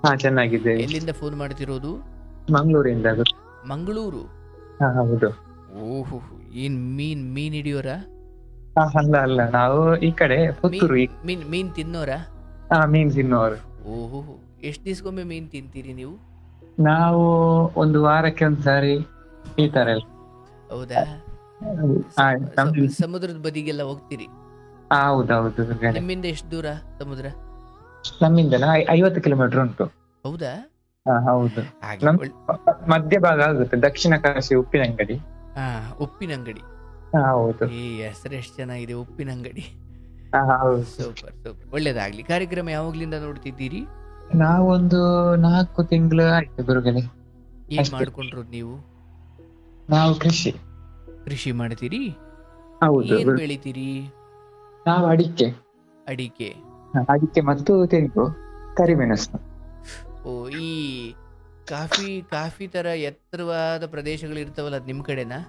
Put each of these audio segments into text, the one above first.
ಹಾ, ಚೆನ್ನಾಗಿದ್ದೇವೆ. ಎಲ್ಲಿಂದ ಫೋನ್ ಮಾಡ್ತಿರೋದು? ಮಂಗಳೂರಿಂದ ಗುರು. ಮಂಗಳೂರು. ಹಾ, ಹೌದು. ಓಹೋ, ಏನ್ ಮೀನ್ ಹಿಡಿಯೋರಾ? ಹಾ, ಅಲ್ಲ ಅಲ್ಲ, ನಾವು ಈ ಕಡೆ ಮೀನ್ ಪುತ್ತೂರು ಮೀನ್ ಮೀನ್ ತಿನ್ನೋರಾ? ಹಾ, ಮೀನ್ ತಿನ್ನುವವರು. ಓಹೋ, ಎಷ್ಟು ದಿವ್ಸಕ್ಕೊಮ್ಮೆ ಮೀನ್ ತಿಂತೀರಿ ನೀವು? ನಾವು ಒಂದು ವಾರಕ್ಕೆ ಒಂದ್ಸಾರಿ ಈ ತರ ಎಲ್ಲ. ಹೌದಾ? ಹಾ, ನಮ್ದು ಸಮುದ್ರದ ಬದಿಗೆಲ್ಲ ಹೋಗ್ತೀರಿ? ಹೌದೌದು ಗುರುಗಳೇ. ನಿಮ್ಮಿಂದ ಎಷ್ಟು ದೂರ ಸಮುದ್ರ? ನಮ್ಮಿಂದನಾ 50 ಕಿಲೋಮೀಟರ್ ಉಂಟು. ಹೌದಾ? ಹಾ, ಹೌದು. ಆಗ್ಲಿ ನಮ್ ಮಧ್ಯ ಭಾಗ ಆಗುತ್ತೆ, ದಕ್ಷಿಣ ಕಾಶಿ ಉಪ್ಪಿನಂಗಡಿ. ಹಾ, ಉಪ್ಪಿನಂಗಡಿ. ಹಾ, ಹೌದು. ಈ ಹೆಸರು ಎಷ್ಟು ಚೆನ್ನಾಗಿದೆ, ಉಪ್ಪಿನಂಗಡಿ. ಹಾ, ಹೌದು. ಸೂಪರ್ ಸೂಪರ್, ಒಳ್ಳೇದಾಗ್ಲಿ. ಕಾರ್ಯಕ್ರಮ ಯಾವಾಗ್ಲಿಂದ ನೋಡ್ತಿದ್ದೀರಿ? ನಾವೊಂದು 4 ತಿಂಗಳು ಆಯ್ತು ಗುರುಗಳೇ. ಏನ್ ಅಷ್ಟೇ. ಮಾಡ್ಕೊಂಡ್ರು ನೀವು? ನಾವು ಕೃಷಿ ಮಾಡ್ತೀರಿ? ಹೌದು ಏನ್ ಬೆಳಿತೀರಿ? ನಾವು ಅಡಿಕೆ. ಅಡಿಕೆ. ಅಡಿಕೆ ಮತ್ತು ತೆಂಗು, ಕರಿಮೆಣಸು. ಓ, ಈ ಕಾಫಿ ತರ ಎತ್ತರವಾದ ಪ್ರದೇಶಗಳು ಇರ್ತಾವಲ್ಲ, ಅದ್ ನಿಮ್ ಕಡೆನಾ?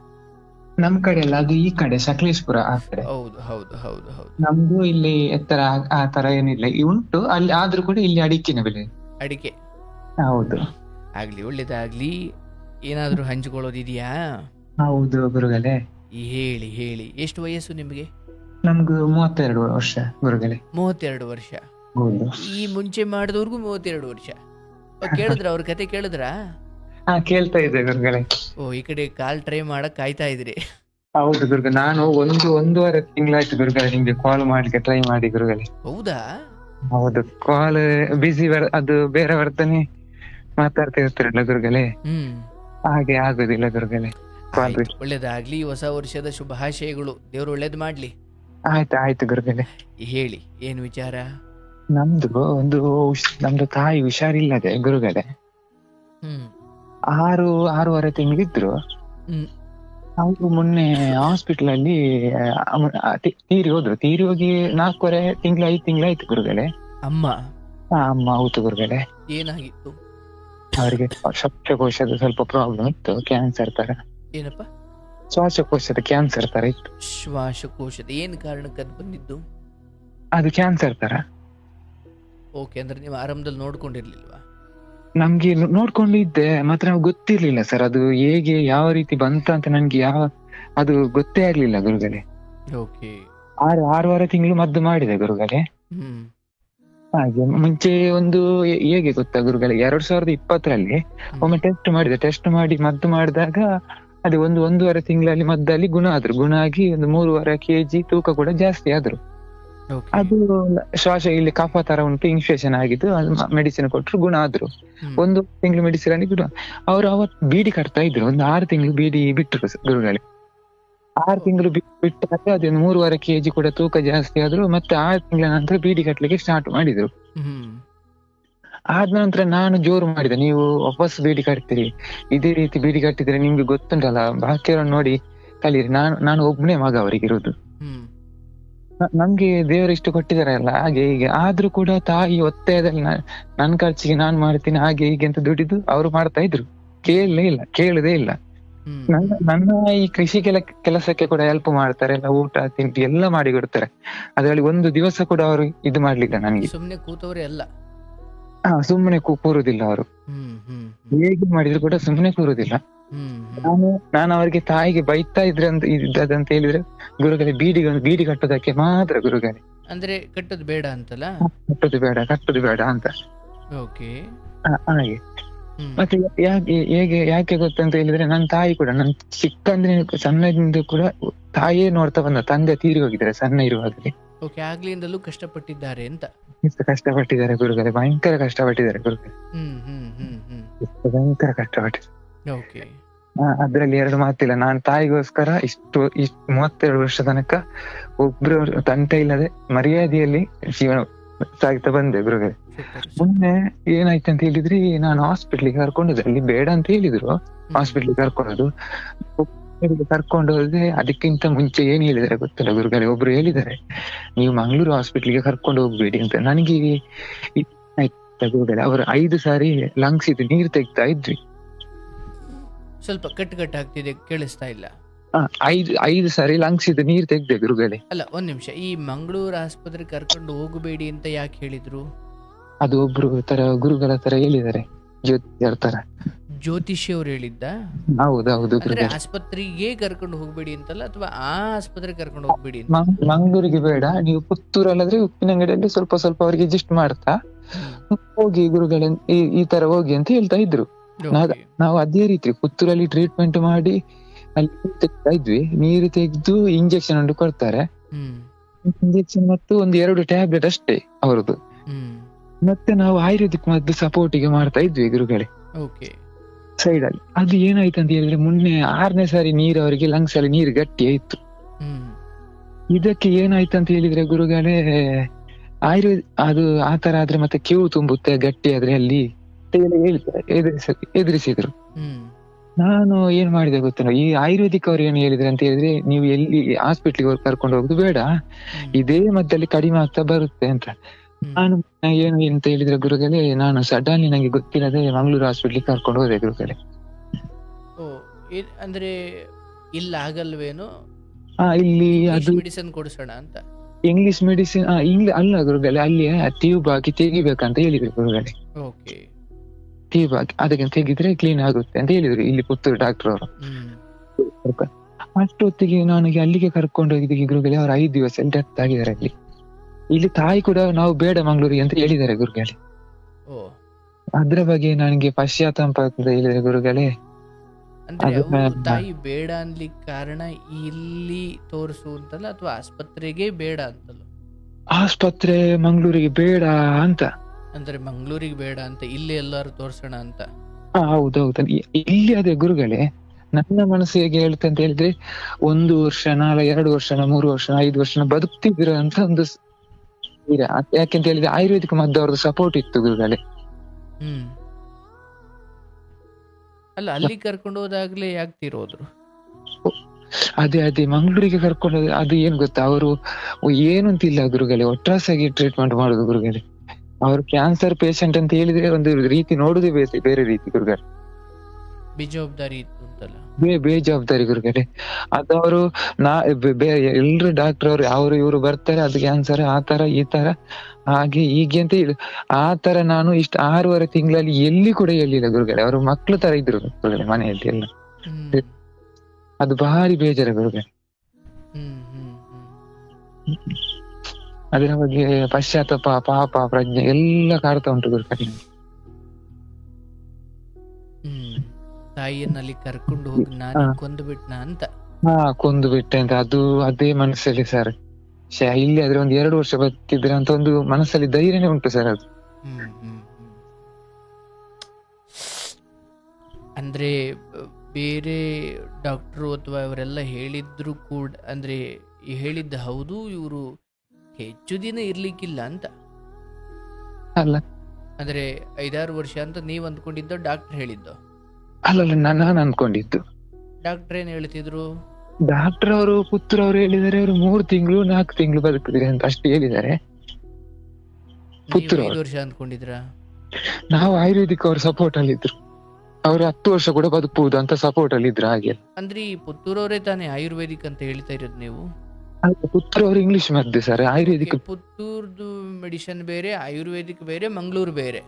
ನಮ್ ಕಡೆ ಅಲ್ಲ, ಅದು ಈ ಕಡೆ ಸಕಲೇಶ್ಪುರ ಆ ಕಡೆ. ಹೌದು ಹೌದು ಹೌದು ಹೌದು. ನಮ್ದು ಇಲ್ಲಿ ಎತ್ತರ ಆ ತರ ಏನಿಲ್ಲ, ಉಂಟು ಅಲ್ಲಿ, ಆದ್ರೂ ಕೂಡ ಇಲ್ಲಿ ಅಡಿಕೆನ ಬೆಳೆ. ಅಡಿಕೆ. ಹೌದು. ಆಗ್ಲಿ, ಒಳ್ಳೇದಾಗ್ಲಿ. ಏನಾದ್ರೂ ಹಂಚಿಕೊಳ್ಳೋದಿದ್ಯಾ? ಹೌದು ಗುರುಗಳೇ. ಹೇಳಿ ಹೇಳಿ, ಎಷ್ಟು ವಯಸ್ಸು ನಿಮಗೆ? ನಮ್ಗೂ 32 ವರ್ಷ ಗುರುಗಳೇ. 32 ವರ್ಷ. ಹೌದು. ಈ ಮುಂಚೆ ಮಾಡಿದವ್ರಿಗೂ 32 ವರ್ಷ. ಕೇಳಿದ್ರ ಅವ್ರ ಕತೆ ಕೇಳಿದ್ರಾ? ಹಾ, ಕೇಳ್ತಾ ಇದ್ದೆ ಗುರುಗಳೇ. ಓ, ಈ ಕಡೆ ಕಾಲ್ ಟ್ರೈ ಮಾಡಕ್ ಕಾಯ್ತಾ ಇದ್ರಿ. ಹೌದು ಗುರುಗ, ನಾನು ಒಂದೂವರೆ ತಿಂಗಳಾಯ್ತು ಗುರುಗಳೇ ನಿಮ್ಗೆ ಕಾಲ್ ಮಾಡ್ಲಿಕ್ಕೆ ಟ್ರೈ ಮಾಡಿ ಗುರುಗಳೇ. ಹೌದಾ? ಹೌದು, ಕಾಲ್ ಬಿಸಿ ಅದು ಬೇರೆ ವರ್ಧನೆ ಮಾತಾಡ್ತಾ ಇರ್ತೀರಲ್ಲ ಗುರುಗಳೇ, ಹಾಗೆ ಆಗುದಿಲ್ಲ ಗುರುಗಳೇ. ಆಯ್ತು, ಒಳ್ಳೇದಾಗ್ಲಿ. ಹೊಸ ವರ್ಷದ ಶುಭಾಶಯಗಳು. ದೇವ್ರು ಒಳ್ಳೇದ್ ಮಾಡ್ಲಿ. ಆಯ್ತು ಗುರುಗಳೇ. ಹೇಳಿ, ಏನ್ ವಿಚಾರ? ನಮ್ದು ತಾಯಿ ಹುಷಾರಿಲ್ಲದೆ ಗುರುಗಳೇ. 6-6.5 ತಿಂಗಳಿದ್ರು. ಅವರು ಮೊನ್ನೆ ಹಾಸ್ಪಿಟಲ್ ಅಲ್ಲಿ ತೀರಿ ಹೋದ್ರು. ತೀರಿ ಹೋಗಿ 4.5 ತಿಂಗಳು 5 ತಿಂಗಳಾಯ್ತು ಗುರುಗಳೇ. ಅಮ್ಮ? ಅಮ್ಮ, ಹೌದು ಗುರುಗಳೇ. ಏನಾಗಿತ್ತು ಅವರಿಗೆ? ಶ್ವಾಸಕೋಶದ ಸ್ವಲ್ಪ ಪ್ರಾಬ್ಲಮ್ ಇತ್ತು, ಕ್ಯಾನ್ಸರ್ ತರ. ಏನಪ್ಪ? ಶ್ವಾಸಕೋಶದ ಕ್ಯಾನ್ಸರ್ ತರ ಇತ್ತು. ಶ್ವಾಸಕೋಶದ ಏನ್ ಕಾರಣಕ್ಕೆ ಅದು ಬಂದಿದ್ದು? ಅದು ಕ್ಯಾನ್ಸರ್ ತರ. ಓಕೆ, ಅಂದ್ರೆ ನೀವು ಆರಂಭದಲ್ಲಿ ನೋಡ್ಕೊಂಡಿರ್ಲಿಲ್ವಾ? ನಮ್ಗೆ ನೋಡ್ಕೊಂಡಿದ್ದೆ, ಮಾತ್ರ ನಮ್ಗೆ ಗೊತ್ತಿರ್ಲಿಲ್ಲ ಸರ್, ಅದು ಹೇಗೆ ಯಾವ ರೀತಿ ಬಂತ ಅಂತ ನನ್ಗೆ ಅದು ಗೊತ್ತೇ ಆಗ್ಲಿಲ್ಲ ಗುರುಗಳೇ. ಓಕೆ. 6 ತಿಂಗಳು ಮದ್ದು ಮಾಡಿದೆ ಗುರುಗಳೇ. ಹಾಗೆ ಮುಂಚೆ ಹೇಗೆ ಗೊತ್ತಾ ಗುರುಗಳೇ, 2020ರಲ್ಲಿ ಒಮ್ಮೆ ಟೆಸ್ಟ್ ಮಾಡಿದೆ. ಟೆಸ್ಟ್ ಮಾಡಿ ಮದ್ದು ಮಾಡಿದಾಗ ಅದು 1-1.5 ತಿಂಗಳಲ್ಲಿ ಮದ್ದಲ್ಲಿ ಗುಣ ಆಗಿ 3.5 kg ತೂಕ ಕೂಡ ಜಾಸ್ತಿ ಆದ್ರು. ಅದು ಶ್ವಾಸ ಇಲ್ಲಿ ಕಫ ತರ ಉಂಟು, ಇನ್ಫೆಕ್ಷನ್ ಆಗಿದ್ದು, ಮೆಡಿಸಿನ್ ಕೊಟ್ರು, ಗುಣ ಆದ್ರು. 1 ತಿಂಗಳು ಮೆಡಿಸಿನ್ ಅಲ್ಲಿ ಗುಣ. ಅವ್ರು ಅವತ್ತು ಬೀಡಿ ಕಟ್ತಾ ಇದ್ರು. 6 ತಿಂಗಳು ಬೀಡಿ ಬಿಟ್ಟರು ಗುರುಗಳೇ. 6 ತಿಂಗಳು ಬಿಟ್ಟಾಗ ಅದು 3.5 kg ಕೂಡ ತೂಕ ಜಾಸ್ತಿ ಆದ್ರು. ಮತ್ತೆ 6 ತಿಂಗಳ ನಂತರ ಬೀಡಿ ಕಟ್ಲಿಕ್ಕೆ ಸ್ಟಾರ್ಟ್ ಮಾಡಿದ್ರು. ಆದ ನಂತರ ನಾನು ಜೋರು ಮಾಡಿದೆ, ನೀವು ವಾಪಸ್ ಬೀಡಿ ಕಟ್ತೀರಿ, ಇದೇ ರೀತಿ ಬೀಡಿ ಕಟ್ಟಿದ್ರೆ ನಿಮ್ಗೆ ಗೊತ್ತುಂಟಲ್ಲ, ಬಾಕಿಯವರನ್ನು ನೋಡಿ ಕಲೀರಿ. ನಾನು ಒಬ್ನೇ ಮಗ ಅವರಿಗಿರೋದು. ನಮ್ಗೆ ದೇವರು ಇಷ್ಟು ಕೊಟ್ಟಿದಾರಲ್ಲ, ಹಾಗೆ ಹೀಗೆ. ಆದ್ರೂ ಕೂಡ ತಾಯಿ ಒತ್ತಾಯದಲ್ಲಿ ನನ್ ಖರ್ಚಿಗೆ ನಾನ್ ಮಾಡ್ತೀನಿ, ಹಾಗೆ ಹೀಗೆ ಅಂತ ದುಡಿದು ಅವ್ರು ಮಾಡ್ತಾ ಇದ್ರು. ಕೇಳುದೇ ಇಲ್ಲ. ನನ್ನ ಈ ಕೃಷಿ ಕೆಲಸಕ್ಕೆ ಕೂಡ ಹೆಲ್ಪ್ ಮಾಡ್ತಾರೆ, ಎಲ್ಲ ಊಟ ತಿಂಡಿ ಎಲ್ಲ ಮಾಡಿ ಕೊಡ್ತಾರೆ. ಅದ್ರಲ್ಲಿ ಒಂದು ದಿವಸ ಕೂಡ ಅವರು ಇದು ಮಾಡ್ಲಿಲ್ಲ ನನಗೆ. ಸುಮ್ನೆ ಕೂತವ್ರೆ ಅಲ್ಲ. ಸುಮ್ಮನೆ ಕೂರುದಿಲ್ಲ ಅವರು. ಹೇಗೆ ಮಾಡಿದ್ರು ಕೂಡ ಸುಮ್ಮನೆ ಕೂರುದಿಲ್ಲ. ನಾನು ಅವರಿಗೆ ತಾಯಿಗೆ ಬೈತಾ ಇದ್ದಂತ ಹೇಳಿದ್ರೆ, ಗುರುಗಳೇ ಬೀಡಿ ಕಟ್ಟೋದಕ್ಕೆ ಮಾತ್ರ ಗುರುಗಳೇ. ಅಂದ್ರೆ ಕಟ್ಟೋದು ಬೇಡ ಅಂತಲ್ಲ? ಕಟ್ಟೋದು ಬೇಡ ಅಂತ. ಹಾಗೆ. ಮತ್ತೆ ಯಾಕೆ ಗೊತ್ತಂತ ಹೇಳಿದ್ರೆ, ನನ್ನ ತಾಯಿ ಕೂಡ ನನ್ ಸಣ್ಣದಿಂದ ಕೂಡ ತಾಯಿಯೇ ನೋಡ್ತಾ ಬಂದ. ತಂದೆ ತೀರಿ ಹೋಗಿದ್ದಾರೆ ಸಣ್ಣ ಇರುವಾಗಲೇ. ಆಗ್ಲಿಂದಲೂ ಕಷ್ಟಪಟ್ಟಿದ್ದಾರೆ ಅಂತ. ಕಷ್ಟಪಟ್ಟಿದ್ದಾರೆ ಗುರುಗಳೇ, ಭಯಂಕರ ಕಷ್ಟಪಟ್ಟಿದ್ದಾರೆ ಗುರುಗಳೇ. ಭಯಂಕರ ಕಷ್ಟಪಟ್ಟಿದ್ದಾರೆ. ಅದ್ರಲ್ಲಿ 2 ಮಾತಿಲ್ಲ. ನಾನು ತಾಯಿಗೋಸ್ಕರ ಇಷ್ಟು 32 ವರ್ಷ ತನಕ ಒಬ್ರು ತಂಟೆ ಇಲ್ಲದೆ ಮರ್ಯಾದೆಯಲ್ಲಿ ಜೀವನ ಸಾಗ್ತಾ ಬಂದೆ ಗುರುಗಳೇ. ಮೊನ್ನೆ ಏನಾಯ್ತು ಅಂತ ಹೇಳಿದ್ರಿ, ನಾನು ಹಾಸ್ಪಿಟ್ಲಿಗೆ ಕರ್ಕೊಂಡೋದೆ. ಅಲ್ಲಿ ಬೇಡ ಅಂತ ಹೇಳಿದ್ರು ಹಾಸ್ಪಿಟ್ಲಿಗೆ ಕರ್ಕೊಂಡು ಹೋದ್ರೆ. ಅದಕ್ಕಿಂತ ಮುಂಚೆ ಏನ್ ಹೇಳಿದಾರೆ ಗೊತ್ತಿಲ್ಲ ಗುರುಗಳೇ, ಒಬ್ರು ಹೇಳಿದ್ದಾರೆ, ನೀವು ಮಂಗಳೂರು ಹಾಸ್ಪಿಟ್ಲಿಗೆ ಕರ್ಕೊಂಡು ಹೋಗ್ಬೇಡಿ ಅಂತ. ನನಗೆ ಗುರುಗಳೇ, ಅವರು 5 ಸಾರಿ ಲಂಗ್ಸ್ ಇದು ನೀರು ತೆಗ್ತಾ ಇದ್ರಿ. ಸ್ವಲ್ಪ ಕಟ್ಟು ಆಗ್ತಿದೆ, ಕೇಳಿಸ್ತಾ ಇಲ್ಲ. 5 ಸಾರಿ ಲಂಗ್ಸ್ ಇದು ನೀರು ತೆಗ್ದೆ ಗುರುಗಳೇ. ಅಲ್ಲ, ಒಂದ್ ನಿಮಿಷ. ಈ ಮಂಗಳೂರು ಆಸ್ಪತ್ರೆ ಕರ್ಕೊಂಡು ಹೋಗಬೇಡಿ ಅಂತ ಯಾಕೆ ಹೇಳಿದ್ರು? ಅದು ಒಬ್ರು ತರ ಗುರುಗಳ ತರ ಹೇಳಿದ್ದಾರೆ, ಜ್ಯೋತಿಷರ ತರ. ಜ್ಯೋತಿಷಿ ಅವ್ರು ಹೇಳಿದ್ದ? ಹೌದೌದು ಅಂದ್ರೆ ಗುರುಗಳೇ. ಆಸ್ಪತ್ರೆಗೆ ಕರ್ಕೊಂಡು ಹೋಗ್ಬೇಡಿ ಅಂತಲ್ಲ, ಅಥವಾ ಆ ಆಸ್ಪತ್ರೆಗೆ ಕರ್ಕೊಂಡು ಹೋಗ್ಬೇಡಿ ಅಂತ? ಮಂಗಳೂರಿಗೆ ಬೇಡ, ನೀವು ಪುತ್ತೂರಲ್ಲಾದ್ರೆ ಉಪ್ಪಿನಂಗಡಿಯಲ್ಲಿ ಸ್ವಲ್ಪ ಸ್ವಲ್ಪ ಅವರಿಗೆ ಅಡ್ಜಸ್ಟ್ ಮಾಡ್ತಾ ಹೋಗಿ ಗುರುಗಳೇ, ಈ ತರ ಹೋಗಿ ಅಂತ ಹೇಳ್ತಾ ಇದ್ರು. ನಾವು ಅದೇ ರೀತಿ ಪುತ್ತೂರಲ್ಲಿ ಟ್ರೀಟ್ಮೆಂಟ್ ಮಾಡಿ ಅಲ್ಲಿ ತೆಗ್ತಾ ಇದ್ವಿ. ನೀರು ತೆಗೆದು ಇಂಜೆಕ್ಷನ್ ಒಂದು ಕೊಡ್ತಾರೆ, ಇಂಜೆಕ್ಷನ್ ಮತ್ತು 1-2 ಟ್ಯಾಬ್ಲೆಟ್ ಅಷ್ಟೇ ಅವರದ್ದು. ಮತ್ತೆ ನಾವು ಆಯುರ್ವೇದಿಕ್ ಮದ್ದು ಸಪೋರ್ಟಿಗೆ ಮಾಡ್ತಾ ಇದ್ವಿ ಗುರುಗಳೇ ಸೈಡ್ ಅಲ್ಲಿ. ಅದು ಏನಾಯ್ತು ಅಂತ ಹೇಳಿದ್ರೆ, ಮೊನ್ನೆ 6ನೇ ಸಾರಿ ನೀರು ಅವರಿಗೆ ಲಂಗ್ಸ್ ಅಲ್ಲಿ ನೀರು ಗಟ್ಟಿ ಆಯ್ತು. ಇದಕ್ಕೆ ಏನಾಯ್ತು ಅಂತ ಹೇಳಿದ್ರೆ ಗುರುಗಳೇ, ಆಯುರ್ವೇದ ಅದು ಆತರ ಆದ್ರೆ ಮತ್ತೆ ಕಿವು ತುಂಬುತ್ತೆ ಗಟ್ಟಿ ಆದ್ರೆ ಅಲ್ಲಿ ಹೇಳ್ತಾರೆ, ಎದುರಿಸಿದ್ರು. ನಾನು ಏನ್ ಮಾಡಿದೆ ಗೊತ್ತೇನೋ, ಈ ಆಯುರ್ವೇದಿಕ್ ಅವ್ರು ಏನ್ ಹೇಳಿದ್ರೆ ಅಂತ ಹೇಳಿದ್ರೆ, ನೀವು ಎಲ್ಲಿ ಹಾಸ್ಪಿಟ್ಲಿಗೆ ಕರ್ಕೊಂಡು ಹೋಗುದು ಬೇಡ, ಇದೇ ಮದ್ದಲ್ಲಿ ಕಡಿಮೆ ಆಗ್ತಾ ಬರುತ್ತೆ ಅಂತ. ನಾನು ಏನು ಅಂತ ಹೇಳಿದ್ರೆ ಗುರುಗಳೇ, ನಾನು ಸಡನ್ಲಿ ನಂಗೆ ಗೊತ್ತಿಲ್ಲದೆ ಮಂಗಳೂರು ಹಾಸ್ಪಿಟ್ಲಿಗೆ ಕರ್ಕೊಂಡು ಹೋದೆ ಗುರುಗಳೇ. ಅಂದ್ರೆ ಇಲ್ಲ ಆಗಲ್ವೇನೋ? ಇಲ್ಲಿ ಅದು ಮೆಡಿಸಿನ್ ಕೊಡಿಸೋಣ ಅಂತ. ಇಂಗ್ಲಿಷ್ ಮೆಡಿಸಿನ್ ಅಲ್ಲ ಗುರುಗಳೇ, ಅಲ್ಲಿ ಟ್ಯೂಬ್ ಹಾಕಿ ತೆಗಿಬೇಕಂತ ಹೇಳಿದ್ರು ಗುರುಗಳೇ. ಟ್ಯೂಬ್ ಹಾಕಿ ಅದಕ್ಕೆ ತೆಗಿದ್ರೆ ಕ್ಲೀನ್ ಆಗುತ್ತೆ ಅಂತ ಹೇಳಿದ್ರು ಇಲ್ಲಿ ಪುತ್ತೂರು ಡಾಕ್ಟರ್ ಅವರು. ಅಷ್ಟೊತ್ತಿಗೆ ನನಗೆ ಅಲ್ಲಿಗೆ ಕರ್ಕೊಂಡು ಹೋಗಿದ್ದಕ್ಕೆ ಗುರುಗಳೇ, ಅವ್ರು 5 ದಿವಸ ಡೆತ್ ಆಗಿದ್ದಾರೆ ಅಲ್ಲಿ. ಇಲ್ಲಿ ತಾಯಿ ಕೂಡ ನಾವು ಬೇಡ ಮಂಗಳೂರಿಗೆ ಅಂತ ಹೇಳಿದ್ದಾರೆ ಗುರುಗಳೇ. ಅದ್ರ ಬಗ್ಗೆ ನನಗೆ ಪಶ್ಚಾತ್ತಾಪ ಅಂತ ಹೇಳಿದ್ರೆ ಗುರುಗಳೇ. ತಾಯಿ ಬೇಡ ಅನ್ಲಿಕ್ಕೆ ಕಾರಣ ಇಲ್ಲಿ ತೋರಿಸು ಅಂತಲ್ಲ, ಅಥವಾ ಆಸ್ಪತ್ರೆಗೆ ಬೇಡ ಅಂತಲ್ಲ? ಆಸ್ಪತ್ರೆ ಮಂಗಳೂರಿಗೆ ಬೇಡ ಅಂತ. ಅಂದ್ರೆ ಮಂಗಳೂರಿಗೆ ಬೇಡ ಅಂತ, ಇಲ್ಲಿ ಎಲ್ಲಾರು ತೋರ್ಸೋಣ ಅಂತ? ಹೌದೌದು. ಇಲ್ಲಿ ಅದೇ ಗುರುಗಳೇ, ನನ್ನ ಮನಸ್ಸು ಹೇಗೆ ಹೇಳುತ್ತೆ ಅಂತ ಹೇಳಿದ್ರೆ, 1 ವರ್ಷ 2 ವರ್ಷ 3 ವರ್ಷ 5 ವರ್ಷ ಬದುಕ್ತಿದ್ರು ಅಂತ ಒಂದು ಯಾಕೆಂತ ಹೇಳಿದ್ರೆ ಆಯುರ್ವೇದಿಕ್ ಮದ್ದು ಅವ್ರದ್ದು ಸಪೋರ್ಟ್ ಇತ್ತು ಗುರುಗಳೇ. ಅಲ್ಲ, ಅಲ್ಲಿ ಕರ್ಕೊಂಡು ಹೋದಾಗ್ಲೇ ಯಾಕೆ ತೀರೋದ್ರು? ಅದೇ ಮಂಗಳೂರಿಗೆ ಕರ್ಕೊಂಡು ಅದು ಏನ್ ಗೊತ್ತಾ, ಅವರು ಏನು ಅಂತಿಲ್ಲ ಗುರುಗಳೇ, ಒಟ್ರಾಸಾಗಿ ಟ್ರೀಟ್ಮೆಂಟ್ ಮಾಡುದು ಗುರುಗಳೇ. ಅವರು ಕ್ಯಾನ್ಸರ್ ಪೇಷಂಟ್ ಅಂತ ಹೇಳಿದ್ರೆ ಒಂದು ರೀತಿ ನೋಡುದೇ ಬೇರೆ ರೀತಿ ಗುರುಗಳೇ. ಬೇಜವಾಬ್ದಾರಿ ಇತ್ತು ಅಂತಲ್ಲ? ಬೇಜವಾಬ್ದಾರಿ ಗುರುಗಳೇ. ಅದು ಅವರು ಎಲ್ರು ಡಾಕ್ಟರ್ ಅವರು ಇವರು ಬರ್ತಾರೆ, ಅದು ಕ್ಯಾನ್ಸರ್ ಆ ತರ ಈ ತರ ಹಾಗೆ ಹೀಗೆ ಅಂತ ಹೇಳಿ ಆ ತರ ನಾನು 6.5 ತಿಂಗಳಲ್ಲಿ ಎಲ್ಲಿ ಕೂಡ ಹೇಳಿಲ್ಲ ಗುರುಗಳೇ. ಅವರು ಮಕ್ಳು ತರ ಇದ್ರು ಗುರುಗಳೇ ಮನೆಯಲ್ಲಿ ಎಲ್ಲ. ಅದು ಭಾರಿ ಬೇಜಾರ ಗುರುಗಳೇ. ಅದರ ಬಗ್ಗೆ ಪಶ್ಚಾತ್ತಾಪ, ಪಾಪ, ಪ್ರಜ್ಞೆ ಎಲ್ಲ ಕಾಡ್ತಾ ಉಂಟು ಗುರುಗಳೇ. ತಾಯಿಯನ್ನಲ್ಲಿ ಕರ್ಕೊಂಡು ಹೋಗಿ ನಾನು ಕೊಂದು ಬಿಟ್ನ ಅಂತ. ಕೊಂದು ಬಿಟ್ಟೆ ಅಂತ ಅದು ಅದೇ ಮನಸ್ಸಲ್ಲಿ ಸರ್. ಇಲ್ಲಿ ಆದ್ರೆ 1-2 ವರ್ಷ ಬದುಕಿದ್ರೆ ಅಂತ ಒಂದು ಮನಸ್ಸಲ್ಲಿ ಧೈರ್ಯನೇ ಉಂಟು ಸರ್. ಅದು ಅಂದ್ರೆ ಬೇರೆ ಡಾಕ್ಟರ್ ಅಥವಾ ಇವರೆಲ್ಲ ಹೇಳಿದ್ರು ಕೂಡ, ಅಂದ್ರೆ ಹೇಳಿದ್ದ ಹೌದು, ಇವರು ಹೆಚ್ಚು ದಿನ ಇರ್ಲಿಕ್ಕಿಲ್ಲ ಅಂತ ಅಲ್ಲ. ಅಂದ್ರೆ 5-6 ವರ್ಷ ಅಂತ ನೀವ್ ಅಂದ್ಕೊಂಡಿದ್ದ, ಡಾಕ್ಟರ್ ಹೇಳಿದ್ದು? ಅಲ್ಲಲ್ಲ, ನಾನು ಅನ್ಕೊಂಡಿದ್ದು. ಡಾಕ್ಟರ್ ಏನ್ ಹೇಳ್ತಿದ್ರು? ಡಾಕ್ಟರ್ ಅವರು ಪುತ್ತೂರು ಅವರು ಹೇಳಿದ್ದಾರೆ, ಅವರು 3 ತಿಂಗಳು 4 ತಿಂಗಳು ಬದುಕಿದ್ರೆ ಅಂತ ಅಷ್ಟೇ ಹೇಳಿದ್ದಾರೆ. ಪುತ್ತೂರು 5 ವರ್ಷ ಅಂದ್ಕೊಂಡಿದ್ರ? ನಾವು ಆಯುರ್ವೇದಿಕ್ ಅವ್ರ ಸಪೋರ್ಟ್ ಅಲ್ಲಿ ಇದ್ರು, ಅವ್ರು 10 ವರ್ಷ ಕೂಡ ಬದುಕಬಹುದು ಅಂತ ಸಪೋರ್ಟ್ ಅಲ್ಲಿ ಇದ್ರು. ಹಾಗೆ ಅಂದ್ರೆ ಈ ಪುತ್ತೂರವರೇ ತಾನೇ ಆಯುರ್ವೇದಿಕ್ ಅಂತ ಹೇಳ್ತಾ ಇರೋದು ನೀವು? ಪುತ್ತೂರು ಅವರು ಇಂಗ್ಲಿಷ್ ಮದ್ದು ಸರ್, ಆಯುರ್ವೇದಿಕ್. ಪುತ್ತೂರ್ದು ಮೆಡಿಸಿನ್ ಬೇರೆ, ಆಯುರ್ವೇದಿಕ್ ಬೇರೆ, ಮಂಗಳೂರು ಬೇರೆ.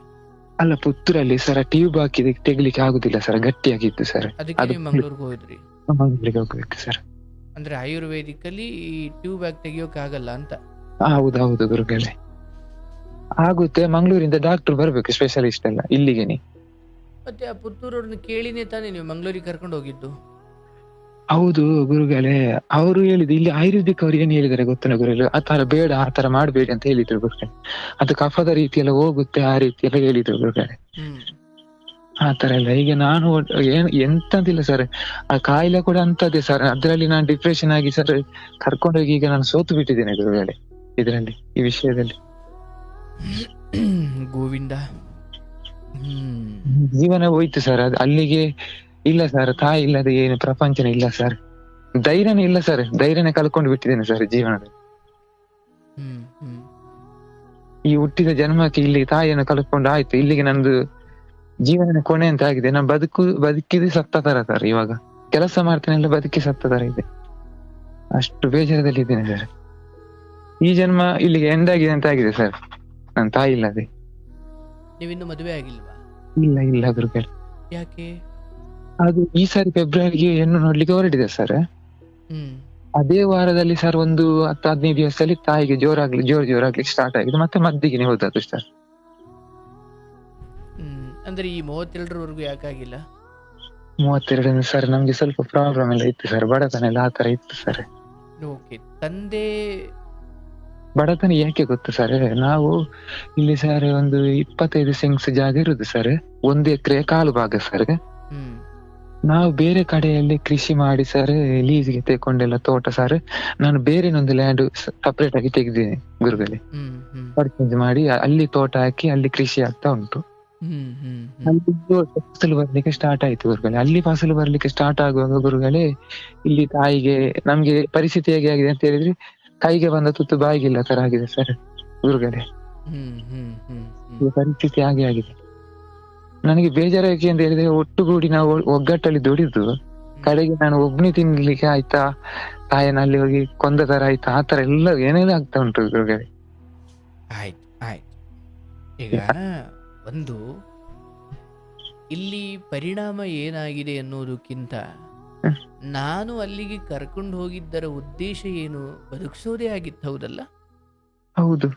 ಅಲ್ಲ, ಪುತ್ತೂರಲ್ಲಿ ಸರ್ ಟ್ಯೂಬ್ ಹಾಕಿ ತೆಗಿಲಿಕ್ಕೆ ಆಗುದಿಲ್ಲ ಸರ್, ಗಟ್ಟಿಯಾಗಿತ್ತು ಸರ್. ಅದಕ್ಕೆ ಮಂಗಳೂರಿಗೆ ಹೋದ್ರಿ? ಮಂಗಳೂರಿಗೆ ಹೋಗ್ಬೇಕು ಸರ್. ಅಂದ್ರೆ ಆಯುರ್ವೇದಿಕ್ ಅಲ್ಲಿ ಈ ಟ್ಯೂಬ್ ಹಾಕಿ ತೆಗಿಯೋಕೆ ಆಗಲ್ಲ ಅಂತ? ಹೌದೌದು ಗುರುಗಳೇ, ಆಗುತ್ತೆ. ಮಂಗಳೂರಿಂದ ಡಾಕ್ಟರ್ ಬರ್ಬೇಕು, ಸ್ಪೆಷಲಿಸ್ಟ್ ಎಲ್ಲ ಇಲ್ಲಿಗೆನೆ. ಮತ್ತೆ ಆ ಪುತ್ತೂರವ್ರನ್ನ ಕೇಳಿನೇ ತಾನೇ ನೀವು ಮಂಗಳೂರಿಗೆ ಕರ್ಕೊಂಡು ಹೋಗಿದ್ದು? ಹೌದು ಗುರುಗಳೇ, ಅವರು ಹೇಳಿದ್ರು ಇಲ್ಲಿ ಆಯುರ್ವೇದಿಕ್ ಅವ್ರು ಏನ್ ಹೇಳಿದಾರೆ ಗೊತ್ತನ ಗುರುಗಳು, ಆ ತರ ಬೇಡ, ಆ ತರ ಮಾಡ್ಬೇಡಿ ಅಂತ ಹೇಳಿದ್ರು ಗುರುಗಳೇ. ಅದು ಕಫದ ರೀತಿ ಎಲ್ಲ ಹೋಗುತ್ತೆ, ಆ ರೀತಿ ಎಲ್ಲ ಹೇಳಿದ್ರು ಗುರುಗಳೇ. ಆ ತರ ಎಲ್ಲ. ಈಗ ನಾನು ಎಂತಂತಿಲ್ಲ ಸರ್, ಆ ಕಾಯಿಲೆ ಕೂಡ ಅಂತದೇ ಸರ್. ಅದ್ರಲ್ಲಿ ನಾನು ಡಿಪ್ರೆಷನ್ ಆಗಿ ಸರ್ ಕರ್ಕೊಂಡೋಗಿ ಈಗ ನಾನು ಸೋತು ಬಿಟ್ಟಿದ್ದೇನೆ ಗುರುಗಳೇ ಇದರಲ್ಲಿ, ಈ ವಿಷಯದಲ್ಲಿ. ಗೋವಿಂದ, ಜೀವನ ಹೋಯ್ತು ಸರ್. ಅದು ಅಲ್ಲಿಗೆ ಇಲ್ಲ ಸರ್, ತಾಯಿ ಇಲ್ಲದೆ ಏನು ಪ್ರಪಂಚನೇ ಇಲ್ಲ ಸರ್. ಧೈರ್ಯನೇ ಇಲ್ಲ ಸರ್, ಧೈರ್ಯನೇ ಕಳ್ಕೊಂಡು ಬಿಟ್ಟಿದ್ದೇನೆ ಸರ್ ಜೀವನದಲ್ಲಿ. ಈ ಹುಟ್ಟಿದ ಜನ್ಮಕ್ಕೆ ಇಲ್ಲಿ ತಾಯಿಯನ್ನು ಕಳ್ಕೊಂಡು ಆಯ್ತು, ಇಲ್ಲಿಗೆ ನಂದು ಜೀವನ ಕೊನೆ ಅಂತ ಆಗಿದೆ. ನಾನು ಬದುಕಿದ್ದು ಸತ್ತ ತರ ಸರ್. ಇವಾಗ ಕೆಲಸ ಮಾಡ್ತೇನೆಲ್ಲ ಬದುಕಿ ಸತ್ತ ತರ ಇದೆ, ಅಷ್ಟು ಬೇಜಾರದಲ್ಲಿ ಇದ್ದೇನೆ ಸರ್. ಈ ಜನ್ಮ ಇಲ್ಲಿಗೆ ಎಂಡ್ ಆಗಿದೆ ಅಂತ ಆಗಿದೆ ಸರ್, ನನ್ನ ತಾಯಿ ಇಲ್ಲದೆ. ನೀವಿನ್ನು ಮದುವೆ ಆಗಿಲ್ವಾ? ಇಲ್ಲ ಇಲ್ಲ ಗುರುಗಳೇ. ಯಾಕೆ? ಅದು ಈ ಸಾರಿ ಫೆಬ್ರವರಿಗೆ ಹೆಣ್ಣು ನೋಡ್ಲಿಕ್ಕೆ ಹೊರಟಿದೆ ಸರ್. ಹ್ಮ್ ಅದೇ ವಾರದಲ್ಲಿ ಸರ್ ಒಂದು 10-15 ದಿವಸದಲ್ಲಿ ತಾಯಿಗೆ ಜೋರಾಗ್ಲಿಕ್ಕೆ ಸ್ಟಾರ್ಟ್ ಆಗಿದೆ, ಮತ್ತೆ ಮದ್ದಿಗೆ ಹೋದದ್ದು ಸರ್. ಅಂದ್ರೆ ಈ 32ರವರೆಗೂ ಯಾಕಾಗಿಲ್ಲ? 32 ಸರ್ ನಮ್ಗೆ ಸ್ವಲ್ಪ ಪ್ರಾಬ್ಲಮ್ ಎಲ್ಲ ಇತ್ತು ಸರ್, ಬಡತನ ಎಲ್ಲ ಆತರ ಇತ್ತು ಸರ್. ಓಕೆ. ತಂದೆ ಬಡತನ ಯಾಕೆ ಗೊತ್ತು ಸರ್, ನಾವು ಇಲ್ಲಿ ಸರ್ ಒಂದು 25 ಸೆಂಟ್ಸ್ ಜಾಗ ಇರುದು ಸರ್, 1 ಎಕರೆ 1/4 ಭಾಗ ಸರ್. ಹ್ಮ್ ನಾವು ಬೇರೆ ಕಡೆಯಲ್ಲಿ ಕೃಷಿ ಮಾಡಿ ಸರ್ ಲೀಸ್ಗೆ ತೆಕೊಂಡೆಲ್ಲ ತೋಟ ಸರ್. ನಾನು ಬೇರೆನೊಂದು ಲ್ಯಾಂಡ್ ಸಪರೇಟ್ ಆಗಿ ತೆಗೆದಿದ್ದೇನೆ ಗುರುಗಳೇ, ಹ್ಮ್ ಹ್ಮ್ ಪರ್ಚೇಸ್ ಮಾಡಿ ಅಲ್ಲಿ ತೋಟ ಹಾಕಿ ಅಲ್ಲಿ ಕೃಷಿ ಆಗ್ತಾ ಉಂಟು. ಹ್ಮ್ ಹ್ಮ್ ಹ್ಮ್ ಅಲ್ಲಿ ಫಸಲು ಬರ್ಲಿಕ್ಕೆ ಸ್ಟಾರ್ಟ್ ಆಯ್ತು ಗುರುಗಳೇ. ಅಲ್ಲಿ ಫಸಲು ಬರ್ಲಿಕ್ಕೆ ಸ್ಟಾರ್ಟ್ ಆಗುವಾಗ ಗುರುಗಳೇ, ಇಲ್ಲಿ ತಾಯಿಗೆ ನಮ್ಗೆ ಪರಿಸ್ಥಿತಿ ಹೇಗೆ ಆಗಿದೆ ಅಂತ ಹೇಳಿದ್ರೆ, ಕೈಗೆ ಬಂದ ತುತ್ತು ಬಾಯಿಗಿಲ್ಲ ತರ ಆಗಿದೆ ಸರ್ ಗುರುಗಳೇ. ಹ್ಮ್ ಹ್ಮ್ ಹ್ಮ್ ಈ ಪರಿಸ್ಥಿತಿ ಹಾಗೆ ಆಗಿದೆ. ನನಗೆ ಬೇಜಾರಾಗಿ ಅಂತ ಹೇಳಿದ್ರೆ, ಒಟ್ಟುಗೂಡಿ ನಾವು ಒಗ್ಗಟ್ಟಲ್ಲಿ ದುಡಿದು ಕಡೆಗೆ ನಾನು ಒಬ್ನೇ ತಿನ್ಲಿಕ್ಕೆ ಆಯ್ತಾ, ತಾಯನಲ್ಲಿ ಹೋಗಿ ಕೊಂದ ತರ ಆಯ್ತಾ, ಆ ತರ ಎಲ್ಲ ಏನೇನೋ ಆಗ್ತಾ ಉಂಟು ಗುರುಗಳೇ. ಆಯ್ತು ಆಯ್ತು. ಈಗ ಒಂದು ಇಲ್ಲಿ ಪರಿಣಾಮ ಏನಾಗಿದೆ ಅನ್ನೋದಕ್ಕಿಂತ ನಾನು ಅಲ್ಲಿಗೆ ಕರ್ಕೊಂಡು ಹೋಗಿದ್ದರ ಉದ್ದೇಶ ಏನು, ಬದುಕಿಸೋದೇ ಆಗಿತ್ತು, ಹೌದಲ್ಲ? ಹೌದು.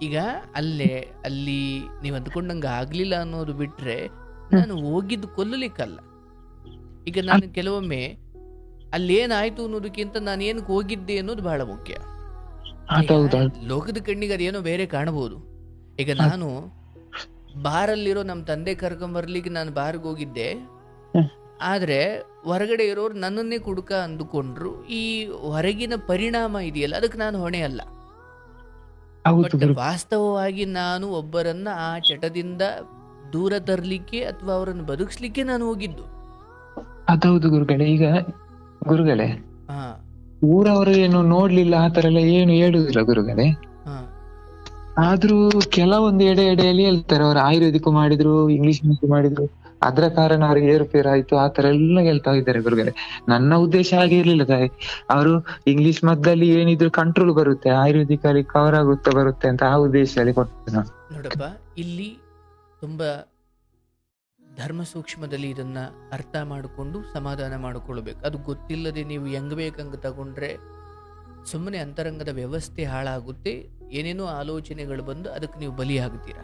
ಈಗ ಅಲ್ಲಿ ನೀವು ಅಂದ್ಕೊಂಡಂಗೆ ಆಗ್ಲಿಲ್ಲ ಅನ್ನೋದು ಬಿಟ್ರೆ, ನಾನು ಹೋಗಿದ್ದು ಕೊಲ್ಲಲಿಕ್ಕಲ್ಲ. ಈಗ ನಾನು ಕೆಲವೊಮ್ಮೆ ಅಲ್ಲೇನಾಯ್ತು ಅನ್ನೋದಕ್ಕಿಂತ ನಾನು ಏನಕ್ಕೆ ಹೋಗಿದ್ದೆ ಅನ್ನೋದು ಬಹಳ ಮುಖ್ಯ. ಈಗ ಲೋಕದ ಕಣ್ಣಿಗೆ ಅದೇನೋ ಬೇರೆ ಕಾಣಬಹುದು. ಈಗ ನಾನು ಬಾರಲ್ಲಿರೋ ನಮ್ಮ ತಂದೆ ಕರ್ಕೊಂಬರ್ಲಿಕ್ಕೆ ನಾನು ಬಾರ್ಗೆ ಹೋಗಿದ್ದೆ, ಆದ್ರೆ ಹೊರಗಡೆ ಇರೋರು ನನ್ನನ್ನೇ ಕುಡುಕ ಅಂದುಕೊಂಡ್ರು. ಈ ಹೊರಗಿನ ಪರಿಣಾಮ ಇದೆಯಲ್ಲ, ಅದಕ್ಕೆ ನಾನು ಹೊಣೆ ಅಲ್ಲ. ಬಟ್ ವಾಸ್ತವವಾಗಿ ನಾನು ಒಬ್ಬರನ್ನ ಆ ಚಟದಿಂದ ದೂರ ತರಲಿಕ್ಕೆ ಅಥವಾ ಅವರನ್ನು ಬದುಕಿಸ್ಲಿಕ್ಕೆ ನಾನು ಹೋಗಿದ್ದು. ಅದೌದು ಗುರುಗಳೇ. ಈಗ ಗುರುಗಳೇ, ಹಾ ಊರವರು ಏನು ನೋಡ್ಲಿಲ್ಲ ಆ ತರ ಎಲ್ಲ ಏನು ಹೇಳುದಿಲ್ಲ ಗುರುಗಳೇ. ಹಾ ಆದ್ರೂ ಕೆಲವೊಂದು ಎಡೆಯಲ್ಲಿ ಹೇಳ್ತಾರೆ, ಅವ್ರು ಆಯುರ್ವೇದಿಕ್ ಮಾಡಿದ್ರು, ಇಂಗ್ಲಿಷ್ ಮೆಡಿಸಿನ್ ಮಾಡಿದ್ರು, ಅದ್ರ ಕಾರಣ ಅವ್ರಿಗೆ ಏರುಪೇರು ಆಯ್ತು, ಆ ತರ ಎಲ್ಲ ಹೇಳ್ತಾ ಇದ್ದಾರೆ ಗುರುಗಳೇ. ನನ್ನ ಉದ್ದೇಶ ಹಾಗೆ ಇರ್ಲಿಲ್ಲ ತಾಯಿ. ಅವರು ಇಂಗ್ಲಿಷ್ ಮದ್ದಲ್ಲಿ ಏನಿದ್ರು ಕಂಟ್ರೋಲ್ ಬರುತ್ತೆ, ಆಯುರ್ವೇದಿಕ್ ಅಲ್ಲಿ ಕವರ್ ಬರುತ್ತೆ ಅಂತ ಆ ಉದ್ದೇಶದಲ್ಲಿ ಕೊಟ್ಟೆ ನಾನು. ನೋಡಪ್ಪ, ಇಲ್ಲಿ ತುಂಬಾ ಧರ್ಮ ಸೂಕ್ಷ್ಮದಲ್ಲಿ ಇದನ್ನ ಅರ್ಥ ಮಾಡಿಕೊಂಡು ಸಮಾಧಾನ ಮಾಡಿಕೊಳ್ಬೇಕು. ಅದು ಗೊತ್ತಿಲ್ಲದೆ ನೀವು ಹೆಂಗ್ ಬೇಕಂಗ ತಗೊಂಡ್ರೆ ಸುಮ್ಮನೆ ಅಂತರಂಗದ ವ್ಯವಸ್ಥೆ ಹಾಳಾಗುತ್ತೆ, ಏನೇನೋ ಆಲೋಚನೆಗಳು ಬಂದು ಅದಕ್ಕೆ ನೀವು ಬಲಿಯಾಗ್ತೀರಾ.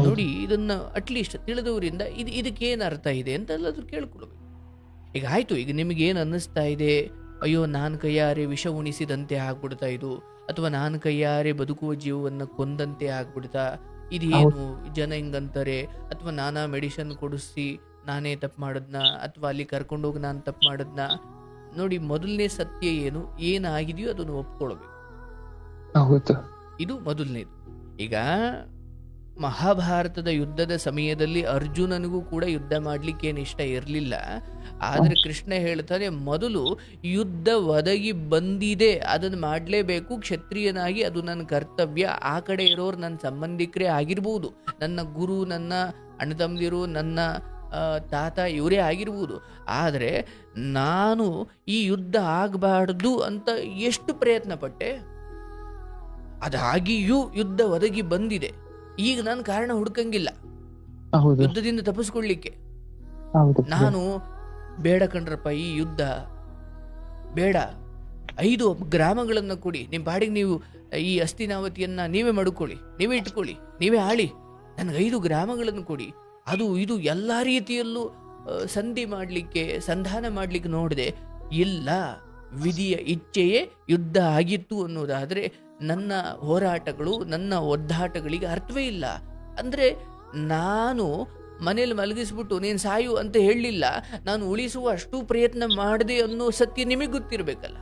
ನೋಡಿ, ಇದನ್ನ ಅಟ್ಲೀಸ್ಟ್ ತಿಳಿದವರಿಂದ ಇದಕ್ಕೆ ಏನು ಅರ್ಥ ಇದೆ ಅಂತ ಎಲ್ಲಾದ್ರೂ ಕೇಳ್ಕೊಳ್ಬೇಕು. ಈಗ ಆಯ್ತು, ಈಗ ನಿಮ್ಗೆ ಏನು ಅನ್ನಿಸ್ತಾ ಇದೆ, ಅಯ್ಯೋ ನಾನು ಕೈಯಾರೆ ವಿಷ ಉಣಿಸಿದಂತೆ ಆಗ್ಬಿಡ್ತಾ ಇದು, ಅಥವಾ ನಾನು ಕೈಯಾರೆ ಬದುಕುವ ಜೀವವನ್ನು ಕೊಂದಂತೆ ಆಗ್ಬಿಡ್ತಾ, ಇದೇನು ಜನ ಹಿಂಗಂತಾರೆ, ಅಥವಾ ನಾನಾ ಮೆಡಿಸಿನ್ ಕೊಡಿಸಿ ನಾನೇ ತಪ್ಪು ಮಾಡದ್ನ, ಅಥವಾ ಅಲ್ಲಿ ಕರ್ಕೊಂಡೋಗಿ ನಾನು ತಪ್ಪು ಮಾಡದ್ನ. ನೋಡಿ, ಮೊದಲನೇ ಸತ್ಯ ಏನಾಗಿದೆಯೋ ಅದನ್ನು ಒಪ್ಕೊಳ್ಬೇಕು. ಇದು ಮೊದಲನೇದು. ಈಗ ಮಹಾಭಾರತದ ಯುದ್ಧದ ಸಮಯದಲ್ಲಿ ಅರ್ಜುನನಿಗೂ ಕೂಡ ಯುದ್ಧ ಮಾಡ್ಲಿಕ್ಕೆ ಏನು ಇಷ್ಟ ಇರಲಿಲ್ಲ. ಆದ್ರೆ ಕೃಷ್ಣ ಹೇಳ್ತಾನೆ, ಮೊದಲು ಯುದ್ಧ ಒದಗಿ ಬಂದಿದೆ, ಅದನ್ನು ಮಾಡಲೇಬೇಕು, ಕ್ಷತ್ರಿಯನಾಗಿ ಅದು ನನ್ನ ಕರ್ತವ್ಯ. ಆ ಕಡೆ ಇರೋರು ನನ್ನ ಸಂಬಂಧಿಕರೇ ಆಗಿರ್ಬೋದು, ನನ್ನ ಗುರು, ನನ್ನ ಅಣ್ಣ ತಮ್ಮದಿರು, ನನ್ನ ತಾತ, ಇವರೇ ಆಗಿರ್ಬೋದು. ಆದರೆ ನಾನು ಈ ಯುದ್ಧ ಆಗಬಾರ್ದು ಅಂತ ಎಷ್ಟು ಪ್ರಯತ್ನ ಪಟ್ಟೆ, ಅದಾಗಿಯೂ ಯುದ್ಧ ಒದಗಿ ಬಂದಿದೆ. ಈಗ ನಾನು ಕಾರಣ ಹುಡುಕಂಗಿಲ್ಲ ಯುದ್ಧದಿಂದ ತಪ್ಪಿಸ್ಕೊಳ್ಳಿಕ್ಕೆ. ನಾನು ಬೇಡ ಕಣ್ರಪ್ಪ, ಈ ಯುದ್ಧ ಬೇಡ, 5 ಗ್ರಾಮಗಳನ್ನು ಕೊಡಿ, ನಿಮ್ಮ ಪಾಡಿಗೆ ನೀವು ಈ ಹಸ್ತಿನಾವತಿಯನ್ನ ನೀವೇ ಮಾಡ್ಕೊಳ್ಳಿ, ನೀವೇ ಇಟ್ಕೊಳ್ಳಿ, ನೀವೇ ಆಳಿ, ನನಗೆ 5 ಗ್ರಾಮಗಳನ್ನು ಕೊಡಿ. ಅದು ಇದು ಎಲ್ಲ ರೀತಿಯಲ್ಲೂ ಸಂಧಿ ಮಾಡಲಿಕ್ಕೆ, ಸಂಧಾನ ಮಾಡಲಿಕ್ಕೆ ನೋಡಿದೆ. ಇಲ್ಲ, ವಿಧಿಯ ಇಚ್ಛೆಯೇ ಯುದ್ಧ ಆಗಿತ್ತು ಅನ್ನೋದಾದ್ರೆ ನನ್ನ ಹೋರಾಟಗಳು, ನನ್ನ ಒದ್ದಾಟಗಳಿಗೆ ಅರ್ಥವೇ ಇಲ್ಲ. ಅಂದ್ರೆ ನಾನು ಮನೇಲಿ ಮಲಗಿಸ್ಬಿಟ್ಟು ನೀನು ಸಾಯು ಅಂತ ಹೇಳಲಿಲ್ಲ, ನಾನು ಉಳಿಸುವ ಅಷ್ಟು ಪ್ರಯತ್ನ ಮಾಡಿದೆ ಅನ್ನೋ ಸತ್ಯ ನಿಮಗೆ ಗೊತ್ತಿರಬೇಕಲ್ಲ.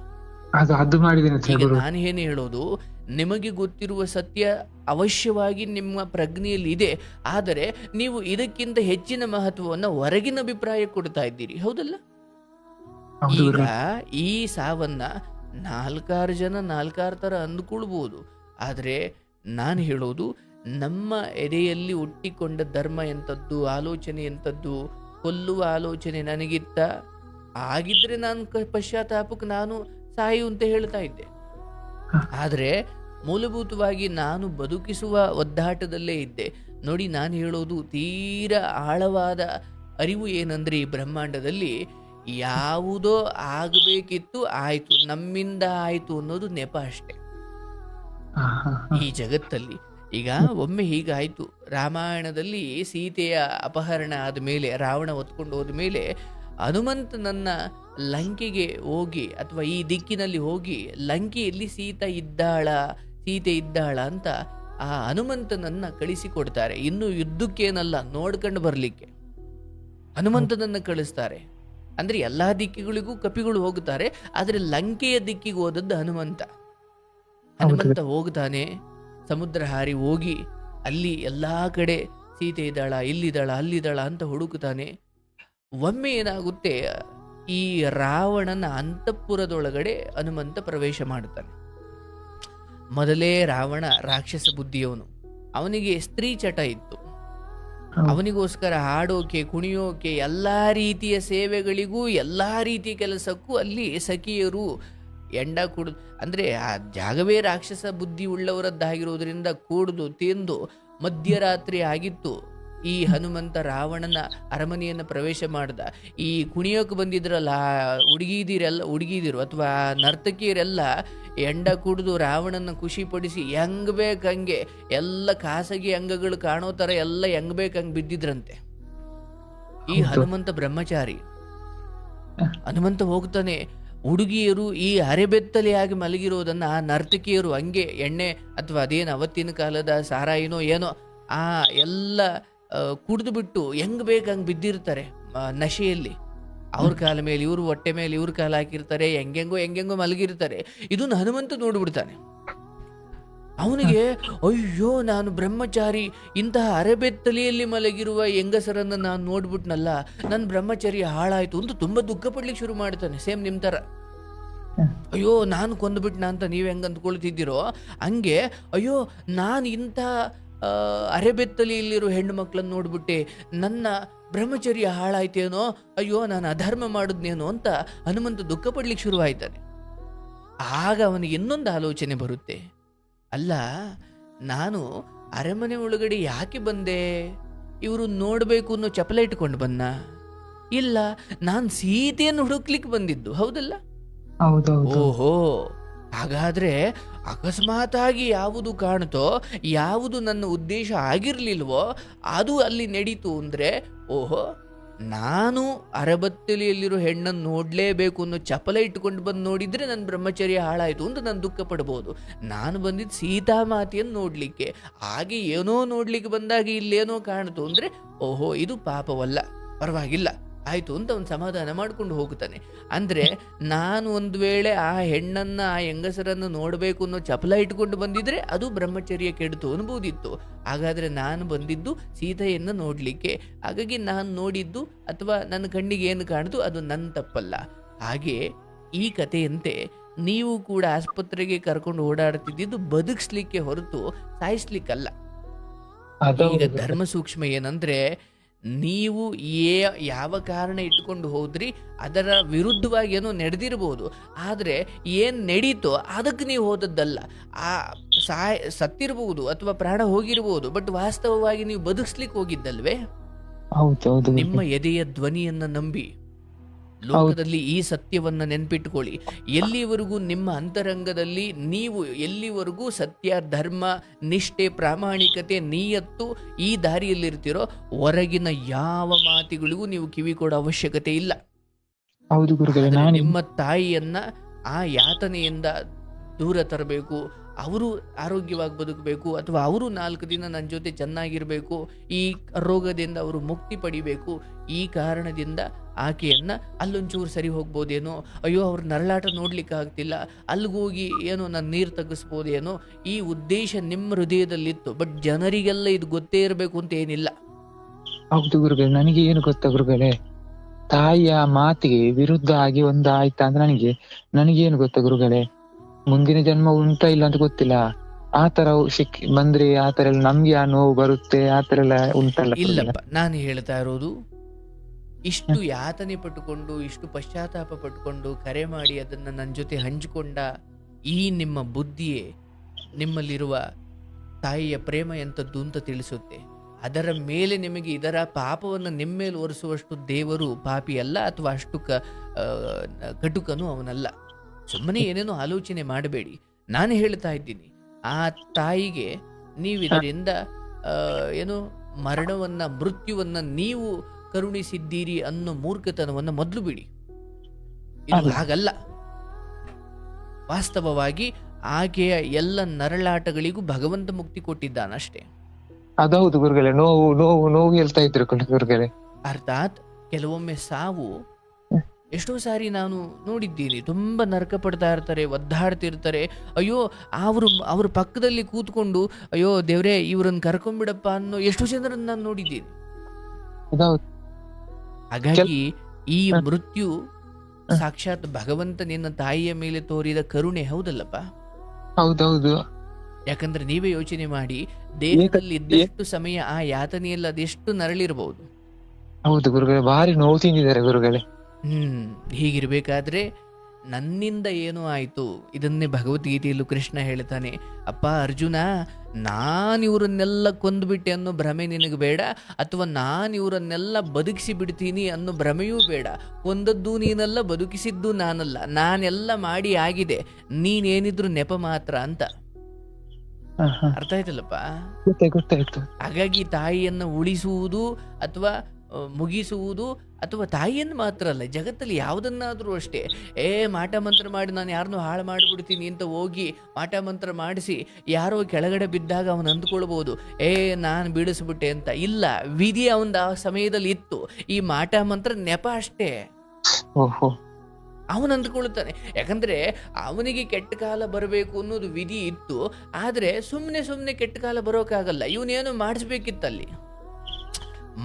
ಈಗ ನಾನು ಏನು ಹೇಳೋದು, ನಿಮಗೆ ಗೊತ್ತಿರುವ ಸತ್ಯ ಅವಶ್ಯವಾಗಿ ನಿಮ್ಮ ಪ್ರಜ್ಞೆಯಲ್ಲಿ ಇದೆ, ಆದರೆ ನೀವು ಇದಕ್ಕಿಂತ ಹೆಚ್ಚಿನ ಮಹತ್ವವನ್ನು ಹೊರಗಿನ ಅಭಿಪ್ರಾಯ ಕೊಡ್ತಾ ಇದ್ದೀರಿ, ಹೌದಲ್ಲ? ಈಗ ಈ ಸಾವನ್ನ 4 ಜನ 4 ತರ ಅಂದುಕೊಳ್ಬಹುದು, ಆದ್ರೆ ನಾನು ಹೇಳೋದು, ನಮ್ಮ ಎದೆಯಲ್ಲಿ ಹುಟ್ಟಿಕೊಂಡ ಧರ್ಮ ಎಂಥದ್ದು, ಆಲೋಚನೆ ಎಂಥದ್ದು, ಕೊಲ್ಲುವ ಆಲೋಚನೆ ನನಗಿತ್ತ ಆಗಿದ್ರೆ ನಾನು ಪಶ್ಚಾತ್ತಾಪಕ್ಕೆ ನಾನು ಸಾಯು ಅಂತ ಹೇಳ್ತಾ ಇದ್ದೆ. ಆದ್ರೆ ಮೂಲಭೂತವಾಗಿ ನಾನು ಬದುಕಿಸುವ ಒದ್ದಾಟದಲ್ಲೇ ಇದ್ದೆ. ನೋಡಿ, ನಾನು ಹೇಳೋದು ತೀರಾ ಆಳವಾದ ಅರಿವು ಏನಂದ್ರೆ, ಈ ಬ್ರಹ್ಮಾಂಡದಲ್ಲಿ ಯಾವುದೋ ಆಗಬೇಕಿತ್ತು, ಆಯ್ತು, ನಮ್ಮಿಂದ ಆಯ್ತು ಅನ್ನೋದು ನೆಪ ಅಷ್ಟೆ. ಈ ಜಗತ್ತಲ್ಲಿ ಈಗ ಒಮ್ಮೆ ಹೀಗಾಯ್ತು. ರಾಮಾಯಣದಲ್ಲಿ ಸೀತೆಯ ಅಪಹರಣ ಆದ ಮೇಲೆ, ರಾವಣ ಹೊತ್ಕೊಂಡು ಹೋದ ಮೇಲೆ, ಹನುಮಂತನನ್ನ ಲಂಕೆಗೆ ಹೋಗಿ ಅಥವಾ ಈ ದಿಕ್ಕಿನಲ್ಲಿ ಹೋಗಿ ಲಂಕೆಯಲ್ಲಿ ಸೀತೆ ಇದ್ದಾಳ ಅಂತ ಆ ಹನುಮಂತನನ್ನ ಕಳಿಸಿಕೊಡ್ತಾರೆ. ಇನ್ನು ಯುದ್ಧಕ್ಕೇನಲ್ಲ, ನೋಡ್ಕೊಂಡು ಬರ್ಲಿಕ್ಕೆ ಹನುಮಂತನನ್ನ ಕಳಿಸ್ತಾರೆ. ಅಂದ್ರೆ ಎಲ್ಲಾ ದಿಕ್ಕಿಗಳಿಗೂ ಕಪಿಗಳು ಹೋಗುತ್ತಾರೆ, ಆದ್ರೆ ಲಂಕೆಯ ದಿಕ್ಕಿಗೆ ಹೋದದ್ದು ಹನುಮಂತ ಹೋಗ್ತಾನೆ. ಸಮುದ್ರ ಹಾರಿ ಹೋಗಿ ಅಲ್ಲಿ ಎಲ್ಲಾ ಕಡೆ ಸೀತೆ ಇದ್ದಾಳ, ಇಲ್ಲಿದ್ದಾಳ, ಅಲ್ಲಿದ್ದಾಳ ಅಂತ ಹುಡುಕುತ್ತಾನೆ. ಒಮ್ಮೆ ಏನಾಗುತ್ತೆ, ಈ ರಾವಣನ ಅಂತಃಪುರದೊಳಗಡೆ ಹನುಮಂತ ಪ್ರವೇಶ ಮಾಡುತ್ತಾನೆ. ಮೊದಲೇ ರಾವಣ ರಾಕ್ಷಸ ಬುದ್ಧಿಯವನು, ಅವನಿಗೆ ಸ್ತ್ರೀ ಚಟ ಇತ್ತು. ಅವನಿಗೋಸ್ಕರ ಹಾಡೋಕೆ, ಕುಣಿಯೋಕೆ, ಎಲ್ಲಾ ರೀತಿಯ ಸೇವೆಗಳಿಗೂ ಎಲ್ಲಾ ರೀತಿಯ ಕೆಲಸಕ್ಕೂ ಅಲ್ಲಿ ಸಖಿಯರು ಎಂಡ ಕುಡಿದು, ಅಂದ್ರೆ ಆ ಜಾಗವೇ ರಾಕ್ಷಸ ಬುದ್ಧಿ ಉಳ್ಳವರದ್ದಾಗಿರೋದ್ರಿಂದ ಕುಡಿದು ತಿಂದು ಮಧ್ಯರಾತ್ರಿ ಆಗಿತ್ತು. ಈ ಹನುಮಂತ ರಾವಣನ ಅರಮನೆಯನ್ನು ಪ್ರವೇಶ ಮಾಡ್ದ. ಈ ಕುಣಿಯೋಕೆ ಬಂದಿದ್ರಲ್ಲ ಹುಡುಗಿದಿರು ಅಥವಾ ನರ್ತಕಿಯರೆಲ್ಲ ಎಂಡ ಕುಡಿದು ರಾವಣನ ಖುಷಿ ಪಡಿಸಿ ಹೆಂಗ್ ಬೇಕಂಗೆ ಎಲ್ಲ ಖಾಸಗಿ ಅಂಗಗಳು ಕಾಣೋ ತರ ಎಲ್ಲ ಹೆಂಗ್ ಬೇಕಂಗ್ ಬಿದ್ದಿದ್ರಂತೆ. ಈ ಹನುಮಂತ ಬ್ರಹ್ಮಚಾರಿ. ಹನುಮಂತ ಹೋಗ್ತಾನೆ. ಹುಡುಗಿಯರು ಈ ಅರೆಬೆತ್ತಲೆಯಾಗಿ ಮಲಗಿರೋದನ್ನ ಆ ನರ್ತಕಿಯರು ಹಂಗೆ ಎಣ್ಣೆ ಅಥವಾ ಅದೇನು ಅವತ್ತಿನ ಕಾಲದ ಸಾರಾಯಿನೋ ಏನೋ ಆ ಎಲ್ಲ ಕುಡಿದು ಬಿಟ್ಟು ಹೆಂಗ್ ಬೇಕಂಗ್ ಬಿದ್ದಿರ್ತಾರೆ ನಶೆಯಲ್ಲಿ. ಅವ್ರ ಕಾಲ ಮೇಲೆ ಇವ್ರು, ಹೊಟ್ಟೆ ಮೇಲೆ ಇವ್ರ ಕಾಲ ಹಾಕಿರ್ತಾರೆ, ಹೆಂಗೆಂಗೋ ಮಲಗಿರ್ತಾರೆ. ಇದನ್ನ ಹನುಮಂತ ನೋಡ್ಬಿಡ್ತಾನೆ. ಅವನಿಗೆ ಅಯ್ಯೋ, ನಾನು ಬ್ರಹ್ಮಚಾರಿ, ಇಂತಹ ಅರೆಬೆತ್ತಲೆಯಲ್ಲಿ ಮಲಗಿರುವ ಹೆಂಗಸರನ್ನ ನಾನು ನೋಡ್ಬಿಟ್ನಲ್ಲ, ನನ್ನ ಬ್ರಹ್ಮಚರ್ಯ ಹಾಳಾಯ್ತು ಅಂತ ತುಂಬಾ ದುಃಖ ಪಡ್ಲಿಕ್ಕೆ ಶುರು ಮಾಡ್ತಾನೆ. ಸೇಮ್ ನಿಮ್ ತರ, ಅಯ್ಯೋ ನಾನು ಕೊಂದ್ಬಿಟ್ನ ಅಂತ ನೀವ್ ಹೆಂಗ್ ಅಂದ್ಕೊಳ್ತಿದ್ದೀರೋ ಹಂಗೆ, ಅಯ್ಯೋ ನಾನು ಇಂಥ ಅರೆಬೆತ್ತಲೆಯಲ್ಲಿರೋ ಹೆಣ್ಣು ಮಕ್ಕಳನ್ನ ನೋಡ್ಬಿಟ್ಟೆ, ನನ್ನ ಬ್ರಹ್ಮಚರ್ಯ ಹಾಳಾಯ್ತೇನೋ, ಅಯ್ಯೋ ನಾನು ಅಧರ್ಮ ಮಾಡಿದ್ನೇನೋ ಅಂತ ಹನುಮಂತ ದುಃಖ ಪಡ್ಲಿಕ್ಕೆ ಶುರುವಾಯ್ತಾನೆ. ಆಗ ಅವನಿಗೆ ಇನ್ನೊಂದು ಆಲೋಚನೆ ಬರುತ್ತೆ. ಅಲ್ಲ, ನಾನು ಅರಮನೆ ಒಳಗಡೆ ಯಾಕೆ ಬಂದೆ? ಇವರು ನೋಡ್ಬೇಕು ಅನ್ನೋ ಚಪಲ ಇಟ್ಕೊಂಡು ಬನ್ನ? ಇಲ್ಲ, ನಾನು ಸೀತೆಯನ್ನು ಹುಡುಕ್ಲಿಕ್ಕೆ ಬಂದಿದ್ದು, ಹೌದಲ್ಲ? ಓಹೋ, ಹಾಗಾದ್ರೆ ಅಕಸ್ಮಾತ್ ಆಗಿ ಯಾವುದು ಕಾಣ್ತೋ, ಯಾವುದು ನನ್ನ ಉದ್ದೇಶ ಆಗಿರ್ಲಿಲ್ವೋ ಅದು ಅಲ್ಲಿ ನಡೀತು ಅಂದ್ರೆ, ಓಹೋ, ನಾನು ಅರಬತ್ತಲಿಯಲ್ಲಿರೋ ಹೆಣ್ಣನ್ನು ನೋಡ್ಲೇಬೇಕು ಅನ್ನೋ ಚಪಲ ಇಟ್ಕೊಂಡು ಬಂದು ನೋಡಿದ್ರೆ ನನ್ನ ಬ್ರಹ್ಮಚರ್ಯ ಹಾಳಾಯ್ತು ಅಂತ ನಾನು ದುಃಖ ಪಡ್ಬೋದು. ನಾನು ಬಂದಿದ್ದು ಸೀತಾಮಾತೆಯನ್ನು ನೋಡ್ಲಿಕ್ಕೆ, ಹಾಗೆ ಏನೋ ನೋಡ್ಲಿಕ್ಕೆ ಬಂದಾಗ ಇಲ್ಲೇನೋ ಕಾಣ್ತು ಅಂದ್ರೆ, ಓಹೋ ಇದು ಪಾಪವಲ್ಲ, ಪರವಾಗಿಲ್ಲ, ಆಯ್ತು ಅಂತ ಅವ್ನು ಸಮಾಧಾನ ಮಾಡ್ಕೊಂಡು ಹೋಗ್ತಾನೆ. ಅಂದ್ರೆ ನಾನು ಒಂದು ವೇಳೆ ಆ ಹೆಣ್ಣನ್ನ, ಆ ಹೆಂಗಸರನ್ನು ನೋಡ್ಬೇಕು ಅನ್ನೋ ಚಪಲ ಇಟ್ಕೊಂಡು ಬಂದಿದ್ರೆ ಅದು ಬ್ರಹ್ಮಚರ್ಯ ಕೆಡ್ತು ಅನ್ಬೋದಿತ್ತು. ಹಾಗಾದ್ರೆ ನಾನು ಬಂದಿದ್ದು ಸೀತೆಯನ್ನು ನೋಡ್ಲಿಕ್ಕೆ, ಹಾಗಾಗಿ ನಾನು ನೋಡಿದ್ದು ಅಥವಾ ನನ್ನ ಕಣ್ಣಿಗೆ ಏನು ಕಾಣ್ತು ಅದು ನನ್ನ ತಪ್ಪಲ್ಲ. ಹಾಗೆ ಈ ಕಥೆಯಂತೆ ನೀವು ಕೂಡ ಆಸ್ಪತ್ರೆಗೆ ಕರ್ಕೊಂಡು ಓಡಾಡ್ತಿದ್ದು ಬದುಕಿಸ್ಲಿಕ್ಕೆ ಹೊರತು ಸಾಯಿಸ್ಲಿಕ್ಕಲ್ಲ. ಈಗ ಧರ್ಮ ಸೂಕ್ಷ್ಮ ಏನಂದ್ರೆ, ನೀವು ಯಾವ ಕಾರಣ ಇಟ್ಕೊಂಡು ಹೋದ್ರಿ ಅದರ ವಿರುದ್ಧವಾಗಿ ಏನೋ ನಡೆದಿರ್ಬೋದು, ಆದ್ರೆ ಏನ್ ನಡೀತೋ ಅದಕ್ಕೆ ನೀವು ಹೋದದ್ದಲ್ಲ. ಆ ಸತ್ತಿರ್ಬೋದು ಅಥವಾ ಪ್ರಾಣ ಹೋಗಿರ್ಬೋದು, ಬಟ್ ವಾಸ್ತವವಾಗಿ ನೀವು ಬದುಕಿಸ್ಲಿಕ್ಕೆ ಹೋಗಿದ್ದಲ್ವೇ? ನಿಮ್ಮ ಎದೆಯ ಧ್ವನಿಯನ್ನ ನಂಬಿ ಲೋಕದಲ್ಲಿ ಈ ಸತ್ಯವನ್ನ ನೆನ್ಪಿಟ್ಕೊಳ್ಳಿ. ಎಲ್ಲಿವರೆಗೂ ನಿಮ್ಮ ಅಂತರಂಗದಲ್ಲಿ ನೀವು ಎಲ್ಲಿವರೆಗೂ ಸತ್ಯ, ಧರ್ಮ, ನಿಷ್ಠೆ, ಪ್ರಾಮಾಣಿಕತೆ, ನಿಯತ್ತು ಈ ದಾರಿಯಲ್ಲಿರ್ತೀರೋ, ಹೊರಗಿನ ಯಾವ ಮಾತುಗಳಿಗೂ ನೀವು ಕಿವಿ ಕೊಡೋ ಅವಶ್ಯಕತೆ ಇಲ್ಲ. ನಿಮ್ಮ ತಾಯಿಯನ್ನ ಆ ಯಾತನೆಯಿಂದ ದೂರ ತರಬೇಕು, ಅವರು ಆರೋಗ್ಯವಾಗಿ ಬದುಕಬೇಕು, ಅಥವಾ ಅವರು 4 ದಿನ ನನ್ನ ಜೊತೆ ಚೆನ್ನಾಗಿರ್ಬೇಕು, ಈ ರೋಗದಿಂದ ಅವರು ಮುಕ್ತಿ ಪಡಿಬೇಕು. ಈ ಕಾರಣದಿಂದ ಆಕೆಯನ್ನ ಅಲ್ಲೊಂಚೂರು ಸರಿ ಹೋಗ್ಬೋದೇನೋ, ಅಯ್ಯೋ ಅವ್ರ ನರಳಾಟ ನೋಡ್ಲಿಕ್ಕೆ ಆಗ್ತಿಲ್ಲ, ಅಲ್ಲಿಗೋಗಿ ಏನೋ ನಾನು ನೀರು ತೆಗಿಸ್ಬೋದೇನೋ, ಈ ಉದ್ದೇಶ ನಿಮ್ಮ ಹೃದಯದಲ್ಲಿತ್ತು. ಬಟ್ ಜನರಿಗೆಲ್ಲ ಇದು ಗೊತ್ತೇ ಇರಬೇಕು ಅಂತ ಏನಿಲ್ಲ. ಹೌದು ಗುರುಗಳೇ, ನನಗೆ ಏನು ಗೊತ್ತಾ ಗುರುಗಳೇ, ತಾಯಿಯ ಮಾತಿಗೆ ವಿರುದ್ಧ ಆಗಿ ಒಂದಾಯ್ತಾ ಅಂದ್ರೆ ನನಗೇನು ಗೊತ್ತಾ ಗುರುಗಳೇ, ಮುಂದಿನ ಜನ್ಮ ಉಂಟಾ ಇಲ್ಲ ಅಂತ ಗೊತ್ತಿಲ್ಲ. ಆ ತರ ಬಂದ್ರೆ ಆ ತರ ಎಲ್ಲ ನಮ್ಗೆ ಆ ನೋವು ಬರುತ್ತೆ, ಆ ತರ ಎಲ್ಲ ಉಂಟಲ್ಲ? ಇಲ್ಲಪ್ಪ, ನಾನು ಹೇಳ್ತಾ ಇರೋದು, ಇಷ್ಟು ಯಾತನೆ ಪಟ್ಟುಕೊಂಡು, ಇಷ್ಟು ಪಶ್ಚಾತ್ತಾಪ ಪಟ್ಟುಕೊಂಡು ಕರೆ ಮಾಡಿ ಅದನ್ನ ನನ್ನ ಜೊತೆ ಹಂಚಿಕೊಂಡ ಈ ನಿಮ್ಮ ಬುದ್ಧಿಯೇ ನಿಮ್ಮಲ್ಲಿರುವ ತಾಯಿಯ ಪ್ರೇಮ ಎಂಥದ್ದು ಅಂತ ತಿಳಿಸುತ್ತೆ. ಅದರ ಮೇಲೆ ನಿಮಗೆ ಇದರ ಪಾಪವನ್ನು ನಿಮ್ಮ ಮೇಲೆ ಒರೆಸುವಷ್ಟು ದೇವರು ಪಾಪಿ ಅಲ್ಲ, ಅಥವಾ ಅಷ್ಟು ಕಟುಕನು ಅವನಲ್ಲ. ಸುಮ್ಮನೆ ಏನೇನೋ ಆಲೋಚನೆ ಮಾಡಬೇಡಿ. ನಾನು ಹೇಳ್ತಾ ಇದ್ದೀನಿ, ಆ ತಾಯಿಗೆ ನೀವು ಇದರಿಂದ ಏನು ಮೃತ್ಯುವನ್ನ ನೀವು ಕರುಣಿಸಿದ್ದೀರಿ ಅನ್ನೋ ಮೂರ್ಖತನವನ್ನು ಮೊದಲು ಬಿಡಿ. ಇದು ಹಾಗಲ್ಲ. ವಾಸ್ತವವಾಗಿ ಆಕೆಯ ಎಲ್ಲ ನರಳಾಟಗಳಿಗೂ ಭಗವಂತ ಮುಕ್ತಿ ಕೊಟ್ಟಿದ್ದಾನಷ್ಟೇ. ಅದೌದು ಗುರುಗಳೇ, ನೋವು ನೋವು ನೋವು ಹೇಳ್ತಾ ಇದ್ರು ಗುರುಗಳೇ. ಅರ್ಥಾತ್ ಕೆಲವೊಮ್ಮೆ ಸಾವು, ಎಷ್ಟೋ ಸಾರಿ ನಾನು ನೋಡಿದ್ದೀನಿ, ತುಂಬಾ ನರಕ ಪಡ್ತಾ ಇರ್ತಾರೆ, ಒದ್ದಾಡ್ತಿರ್ತಾರೆ. ಅಯ್ಯೋ ಅವ್ರ ಪಕ್ಕದಲ್ಲಿ ಕೂತ್ಕೊಂಡು ಅಯ್ಯೋ ದೇವ್ರೇ ಇವ್ರನ್ನ ಕರ್ಕೊಂಡ್ಬಿಡಪ್ಪ ಅನ್ನೋ ಎಷ್ಟೋ ಜನರನ್ನ ನಾನು ನೋಡಿದ್ದೀನಿ. ಹಾಗಾಗಿ ಈ ಮೃತ್ಯು ಸಾಕ್ಷಾತ್ ಭಗವಂತ ನಿನ್ನ ತಾಯಿಯ ಮೇಲೆ ತೋರಿದ ಕರುಣೆ, ಹೌದಲ್ಲಪ್ಪ? ಹೌದೌದು. ಯಾಕಂದ್ರೆ ನೀವೇ ಯೋಚನೆ ಮಾಡಿ, ದೇಹದಲ್ಲಿ ಇದ್ದಷ್ಟು ಸಮಯ ಆ ಯಾತನೆಯಲ್ಲಿ ಅದೆಷ್ಟು ನರಳಿರಬಹುದು. ಹೌದು ಗುರುಗಳೇ, ಭಾರಿ ನೋವು ತಿಂದಿದ್ದಾರೆ ಗುರುಗಳೇ. ಹೀಗಿರ್ಬೇಕಾದ್ರೆ ನನ್ನಿಂದ ಏನೋ ಆಯ್ತು, ಇದನ್ನೇ ಭಗವದ್ಗೀತೆಯಲ್ಲೂ ಕೃಷ್ಣ ಹೇಳ್ತಾನೆ, ಅಪ್ಪ ಅರ್ಜುನ, ನಾನಿವರನ್ನೆಲ್ಲ ಕೊಂದುಬಿಟ್ಟೆ ಅನ್ನೋ ಭ್ರಮೆ ನಿನಗೆ ಬೇಡ, ಅಥವಾ ನಾನಿವರನ್ನೆಲ್ಲ ಬದುಕಿಸಿ ಬಿಡ್ತೀನಿ ಅನ್ನೋ ಭ್ರಮೆಯೂ ಬೇಡ. ಕೊಂದದ್ದು ನೀನಲ್ಲ, ಬದುಕಿಸಿದ್ದು ನಾನಲ್ಲ, ನಾನೆಲ್ಲ ಮಾಡಿ ಆಗಿದೆ, ನೀನೇನಿದ್ರು ನೆಪ ಮಾತ್ರ ಅಂತ. ಅರ್ಥ ಆಯ್ತಲ್ಲಪ್ಪ? ಗೊತ್ತಾಯ್ತು. ಹಾಗಾಗಿ ತಾಯಿಯನ್ನ ಉಳಿಸುವುದು ಅಥವಾ ಮುಗಿಸುವುದು, ಅಥವಾ ತಾಯಿಯನ್ನು ಮಾತ್ರ ಅಲ್ಲ, ಜಗತ್ತಲ್ಲಿ ಯಾವುದನ್ನಾದ್ರೂ ಅಷ್ಟೇ, ಮಾಟ ಮಂತ್ರ ಮಾಡಿ ನಾನು ಯಾರನ್ನೂ ಹಾಳು ಮಾಡಿಬಿಡ್ತೀನಿ ಅಂತ ಹೋಗಿ ಮಾಟ ಮಂತ್ರ ಮಾಡಿಸಿ ಯಾರೋ ಕೆಳಗಡೆ ಬಿದ್ದಾಗ ಅವನು ಅಂದ್ಕೊಳ್ಬಹುದು, ನಾನು ಬೀಳಿಸ್ಬಿಟ್ಟೆ ಅಂತ. ಇಲ್ಲ, ವಿಧಿ ಅವನ ಆ ಸಮಯದಲ್ಲಿ ಇತ್ತು, ಈ ಮಾಟ ಮಂತ್ರ ನೆಪ ಅಷ್ಟೇ. ಅವನು ಅಂದ್ಕೊಳ್ತಾನೆ, ಯಾಕಂದ್ರೆ ಅವನಿಗೆ ಕೆಟ್ಟ ಕಾಲ ಬರಬೇಕು ಅನ್ನೋದು ವಿಧಿ ಇತ್ತು. ಆದ್ರೆ ಸುಮ್ಮನೆ ಕೆಟ್ಟ ಕಾಲ ಬರೋಕ್ಕಾಗಲ್ಲ, ಇವನೇನು ಮಾಡಿಸ್ಬೇಕಿತ್ತಲ್ಲಿ.